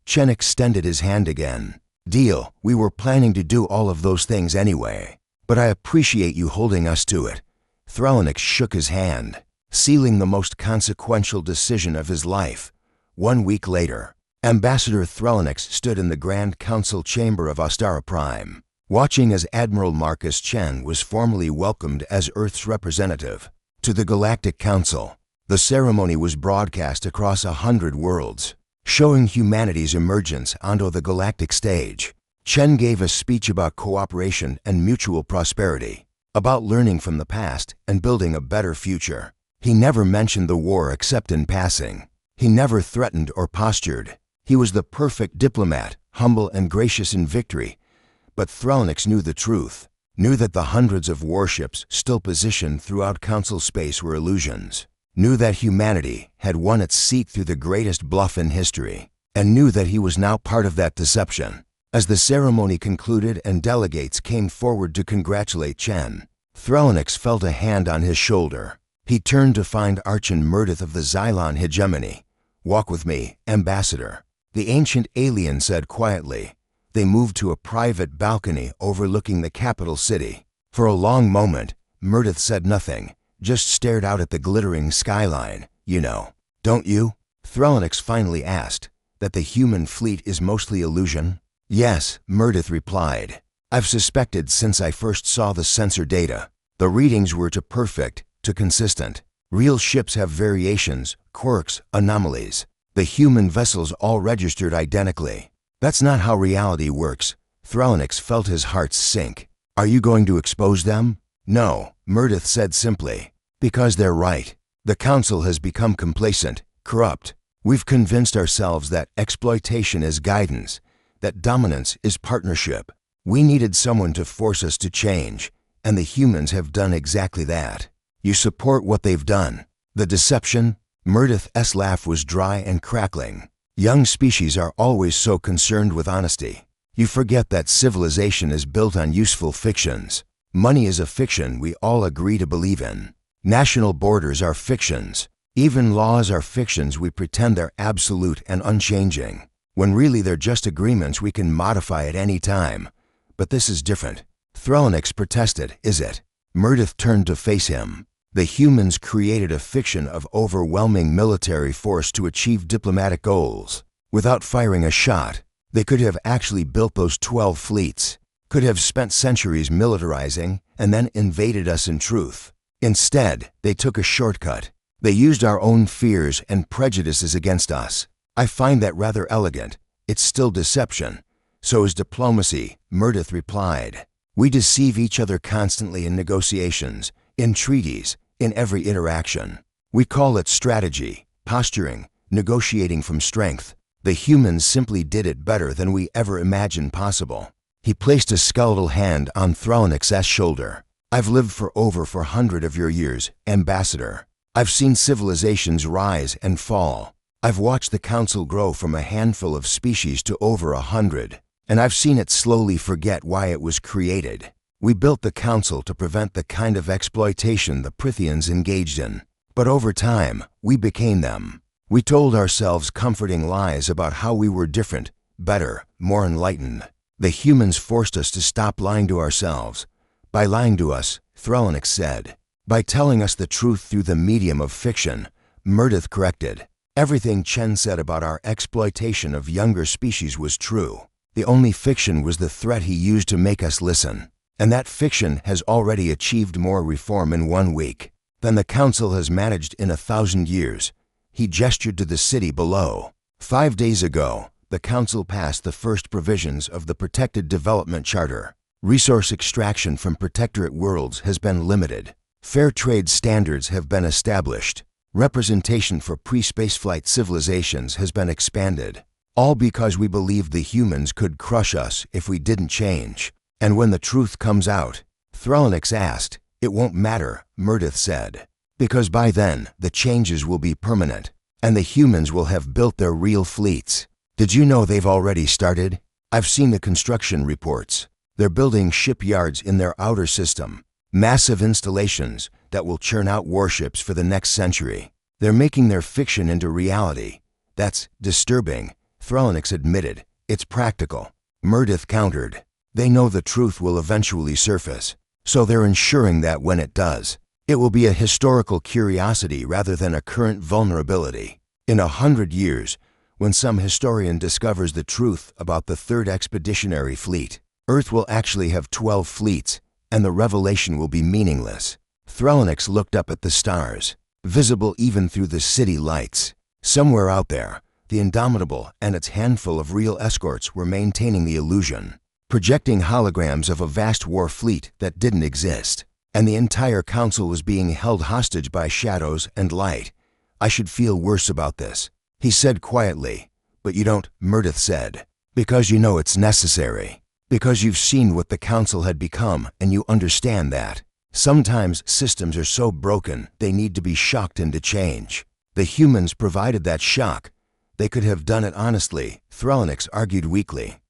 Chen extended his hand again. Deal, we were planning to do all of those things anyway. But I appreciate you holding us to it. Threl'nix shook his hand, sealing the most consequential decision of his life. 1 week later, Ambassador Threl'nix stood in the Grand Council chamber of Ostara Prime, watching as Admiral Marcus Chen was formally welcomed as Earth's representative to the Galactic Council. The ceremony was broadcast across 100 worlds, showing humanity's emergence onto the galactic stage. Chen gave a speech about cooperation and mutual prosperity, about learning from the past and building a better future. He never mentioned the war except in passing. He never threatened or postured. He was the perfect diplomat, humble and gracious in victory. But Threl'nix knew the truth, knew that the hundreds of warships still positioned throughout Council space were illusions, knew that humanity had won its seat through the greatest bluff in history, and knew that he was now part of that deception. As the ceremony concluded and delegates came forward to congratulate Chen, Threl'nix felt a hand on his shoulder. He turned to find Archon Murdoth of the Xylon hegemony. "Walk with me, Ambassador," the ancient alien said quietly. They moved to a private balcony overlooking the capital city. For a long moment, Murdoth said nothing, just stared out at the glittering skyline. "You know, don't you?" Threl'nix finally asked, "that the human fleet is mostly illusion?" "Yes," Murdoth replied. "I've suspected since I first saw the sensor data. The readings were too perfect, too consistent. Real ships have variations, quirks, anomalies. The human vessels all registered identically. That's not how reality works." Threl'nix felt his heart sink. "Are you going to expose them?" "No," Murdoth said simply. "Because they're right. The Council has become complacent, corrupt. We've convinced ourselves that exploitation is guidance, that dominance is partnership. We needed someone to force us to change, and the humans have done exactly that. You support what they've done. The deception?" Murdoth's laugh was dry and crackling. "Young species are always so concerned with honesty. You forget that civilization is built on useful fictions. Money is a fiction we all agree to believe in. National borders are fictions. Even laws are fictions we pretend they're absolute and unchanging, when really they're just agreements we can modify at any time. But this is different." Threl'nix protested. "Is it?" Murdoth turned to face him. "The humans created a fiction of overwhelming military force to achieve diplomatic goals. Without firing a shot, they could have actually built those 12 fleets, could have spent centuries militarizing, and then invaded us in truth. Instead, they took a shortcut. They used our own fears and prejudices against us. I find that rather elegant. It's still deception. So is diplomacy," Murdoth replied. "We deceive each other constantly in negotiations, in treaties, in every interaction. We call it strategy, posturing, negotiating from strength. The humans simply did it better than we ever imagined possible." He placed a skeletal hand on Threl'nix's shoulder. "I've lived for over 400 of your years, Ambassador. I've seen civilizations rise and fall. I've watched the Council grow from a handful of species to over 100, and I've seen it slowly forget why it was created. We built the Council to prevent the kind of exploitation the Prythians engaged in. But over time, we became them. We told ourselves comforting lies about how we were different, better, more enlightened. The humans forced us to stop lying to ourselves. By lying to us, Threl'nix said. By telling us the truth through the medium of fiction, Murdoth corrected. Everything Chen said about our exploitation of younger species was true. The only fiction was the threat he used to make us listen. And that fiction has already achieved more reform in 1 week than the Council has managed in 1,000 years. He gestured to the city below. 5 days ago, the Council passed the first provisions of the Protected Development Charter. Resource extraction from protectorate worlds has been limited. Fair trade standards have been established. Representation for pre-spaceflight civilizations has been expanded. All because we believed the humans could crush us if we didn't change. And when the truth comes out, Threl'nix asked, "It won't matter," Murdoth said. "Because by then, the changes will be permanent, and the humans will have built their real fleets. Did you know they've already started? I've seen the construction reports. They're building shipyards in their outer system, massive installations that will churn out warships for the next century. They're making their fiction into reality. That's disturbing," Threl'nix admitted. "It's practical." Murdoth countered. "They know the truth will eventually surface, so they're ensuring that when it does, it will be a historical curiosity rather than a current vulnerability. In 100 years, when some historian discovers the truth about the Third Expeditionary Fleet, Earth will actually have 12 fleets, and the revelation will be meaningless." Threl'nix looked up at the stars, visible even through the city lights. Somewhere out there, the Indomitable and its handful of real escorts were maintaining the illusion, projecting holograms of a vast war fleet that didn't exist, and the entire council was being held hostage by shadows and light. "I should feel worse about this," he said quietly. "But you don't," Murdoth said, "because you know it's necessary. Because you've seen what the council had become and you understand that. Sometimes systems are so broken they need to be shocked into change. The humans provided that shock. They could have done it honestly," Threl'nix argued weakly.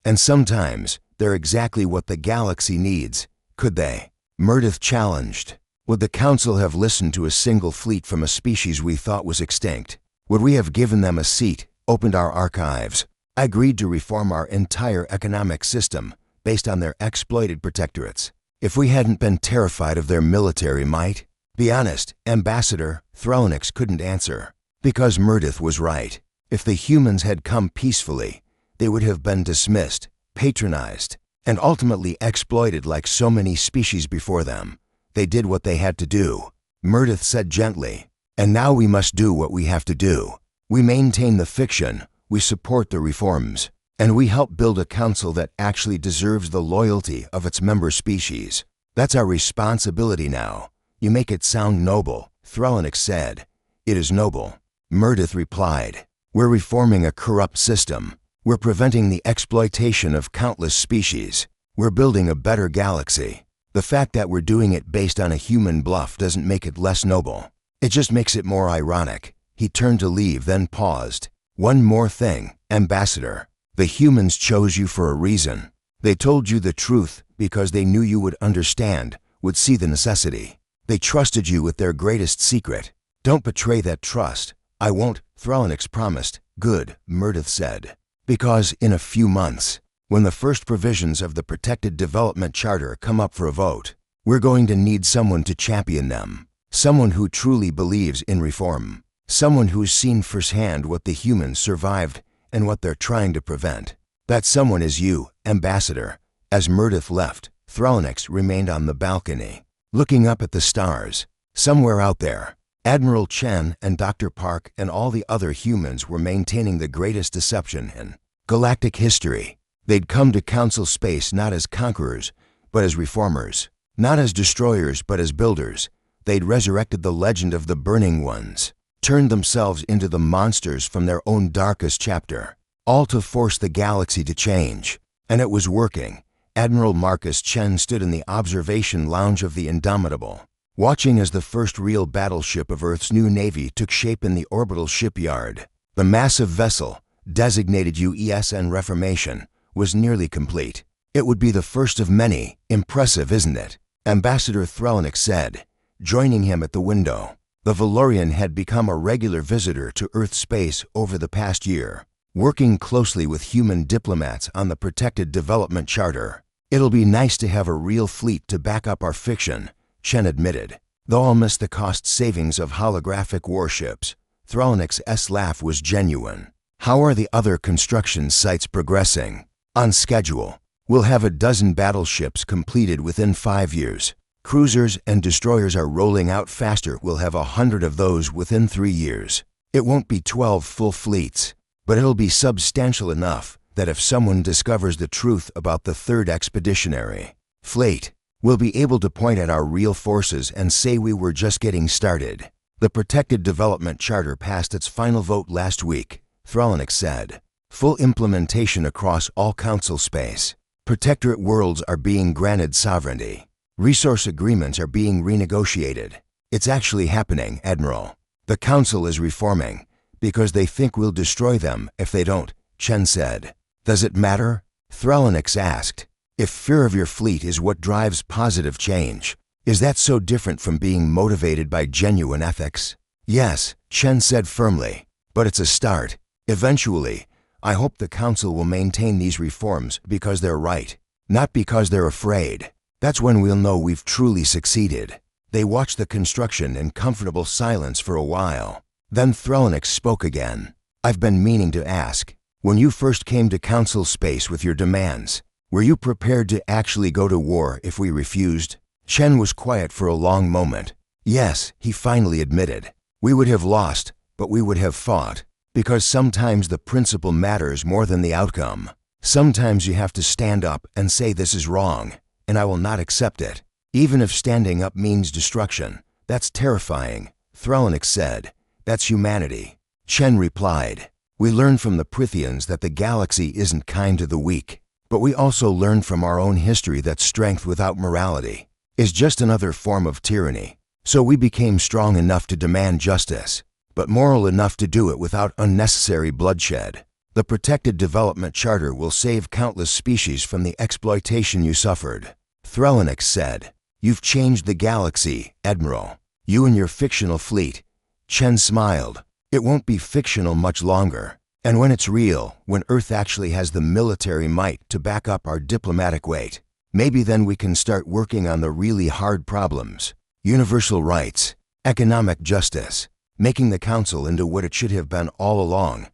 "And sometimes they're exactly what the galaxy needs. Could they?" Murdoth challenged. "Would the council have listened to a single fleet from a species we thought was extinct? Would we have given them a seat, opened our archives, agreed to reform our entire economic system based on their exploited protectorates, if we hadn't been terrified of their military might?" "Be honest, Ambassador," Threl'nix couldn't answer. Because Murdoth was right. If the humans had come peacefully, they would have been dismissed, patronized, and ultimately exploited like so many species before them. They did what they had to do. Murdoth said gently, "And now we must do what we have to do. We maintain the fiction, we support the reforms, and we help build a council that actually deserves the loyalty of its member species. That's our responsibility now." "You make it sound noble," Threl'nix said. "It is noble," Murdoth replied. "We're reforming a corrupt system. We're preventing the exploitation of countless species. We're building a better galaxy. The fact that we're doing it based on a human bluff doesn't make it less noble. It just makes it more ironic." He turned to leave, then paused. "One more thing, Ambassador. The humans chose you for a reason. They told you the truth because they knew you would understand, would see the necessity. They trusted you with their greatest secret. Don't betray that trust." "I won't," Threl'nix promised. "Good," Murdoth said. "Because in a few months, when the first provisions of the Protected Development Charter come up for a vote, we're going to need someone to champion them. Someone who truly believes in reform. Someone who's seen firsthand what the humans survived and what they're trying to prevent. That someone is you, Ambassador." As Murdoth left, Threl'nix remained on the balcony, looking up at the stars. Somewhere out there, Admiral Chen and Dr. Park and all the other humans were maintaining the greatest deception in galactic history. They'd come to Council space not as conquerors, but as reformers. Not as destroyers, but as builders. They'd resurrected the legend of the Burning Ones, turned themselves into the monsters from their own darkest chapter, all to force the galaxy to change. And it was working. Admiral Marcus Chen stood in the observation lounge of the Indomitable, watching as the first real battleship of Earth's new navy took shape in the orbital shipyard. The massive vessel, designated UESN Reformation, was nearly complete. "It would be the first of many. Impressive, isn't it?" Ambassador Threl'nix said, joining him at the window. The Valorian had become a regular visitor to Earth space over the past year. working closely with human diplomats on the Protected Development Charter. It'll be nice to have a real fleet to back up our fiction, Chen admitted. Though I'll miss the cost savings of holographic warships. Threl'nix's laugh was genuine. How are the other construction sites progressing? On schedule. We'll have 12 battleships completed within 5 years. Cruisers and destroyers are rolling out faster. We'll have 100 of those within 3 years. It won't be 12 full fleets, but it'll be substantial enough that if someone discovers the truth about the third expeditionary fleet, we'll be able to point at our real forces and say we were just getting started. The Protected Development Charter passed its final vote last week, Threl'nix said. Full implementation across all Council space. Protectorate worlds are being granted sovereignty. Resource agreements are being renegotiated. It's actually happening, Admiral. The Council is reforming because they think we'll destroy them if they don't, Chen said. Does it matter? Threl'nix asked. If fear of your fleet is what drives positive change, is that so different from being motivated by genuine ethics? Yes, Chen said firmly, but it's a start. Eventually, I hope the Council will maintain these reforms because they're right, not because they're afraid. That's when we'll know we've truly succeeded. They watched the construction in comfortable silence for a while. Then Threl'nix spoke again. I've been meaning to ask, when you first came to Council space with your demands, were you prepared to actually go to war if we refused? Chen was quiet for a long moment. Yes, he finally admitted. We would have lost, but we would have fought. Because sometimes the principle matters more than the outcome. Sometimes you have to stand up and say this is wrong, and I will not accept it. Even if standing up means destruction. That's terrifying, Threl'nix said. That's humanity. Chen replied. We learn from the Prythians that the galaxy isn't kind to the weak, but we also learn from our own history that strength without morality is just another form of tyranny. So we became strong enough to demand justice, but moral enough to do it without unnecessary bloodshed. The Protected Development Charter will save countless species from the exploitation you suffered. Threl'nix said, You've changed the galaxy, Admiral. You and your fictional fleet. Chen smiled. It won't be fictional much longer. And when it's real, when Earth actually has the military might to back up our diplomatic weight, maybe then we can start working on the really hard problems. Universal rights, economic justice, making the Council into what it should have been all along.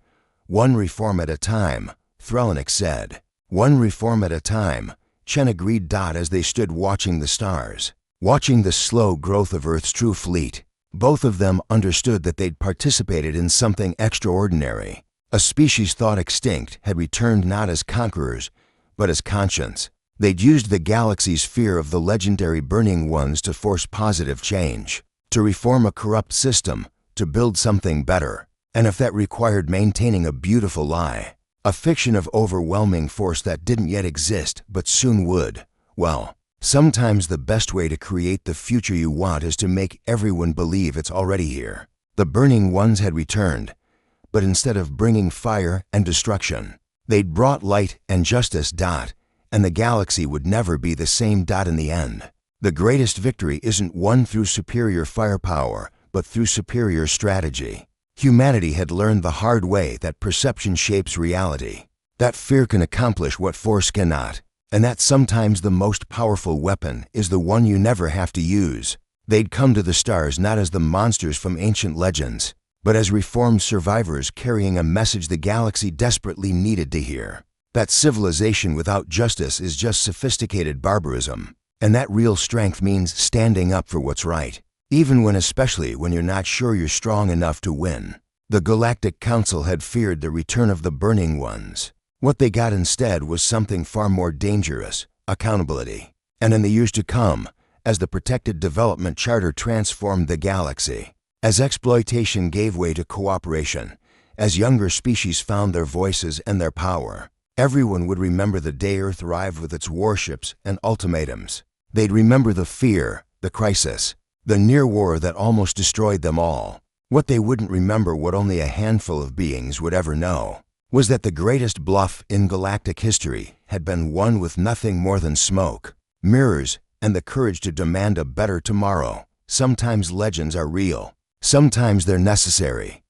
One reform at a time, Threl'nix said. One reform at a time, Chen agreed. As they stood watching the stars, watching the slow growth of Earth's true fleet, both of them understood that they'd participated in something extraordinary. A species thought extinct had returned not as conquerors, but as conscience. They'd used the galaxy's fear of the legendary Burning Ones to force positive change, to reform a corrupt system, to build something better, and if that required maintaining a beautiful lie, a fiction of overwhelming force that didn't yet exist but soon would, well, sometimes the best way to create the future you want is to make everyone believe it's already here. The Burning Ones had returned, but instead of bringing fire and destruction, they'd brought light and justice. And the galaxy would never be the same. In the end, the greatest victory isn't won through superior firepower, but through superior strategy. Humanity had learned the hard way that perception shapes reality, that fear can accomplish what force cannot, and that sometimes the most powerful weapon is the one you never have to use. They'd come to the stars not as the monsters from ancient legends, but as reformed survivors carrying a message the galaxy desperately needed to hear. That civilization without justice is just sophisticated barbarism, and that real strength means standing up for what's right, especially when you're not sure you're strong enough to win. The Galactic Council had feared the return of the Burning Ones. What they got instead was something far more dangerous, accountability. And in the years to come, as the Protected Development Charter transformed the galaxy, as exploitation gave way to cooperation, as younger species found their voices and their power, everyone would remember the day Earth arrived with its warships and ultimatums. They'd remember the fear, the crisis, the near war that almost destroyed them all. What they wouldn't remember, what only a handful of beings would ever know, was that the greatest bluff in galactic history had been won with nothing more than smoke, mirrors, and the courage to demand a better tomorrow. Sometimes legends are real. Sometimes they're necessary.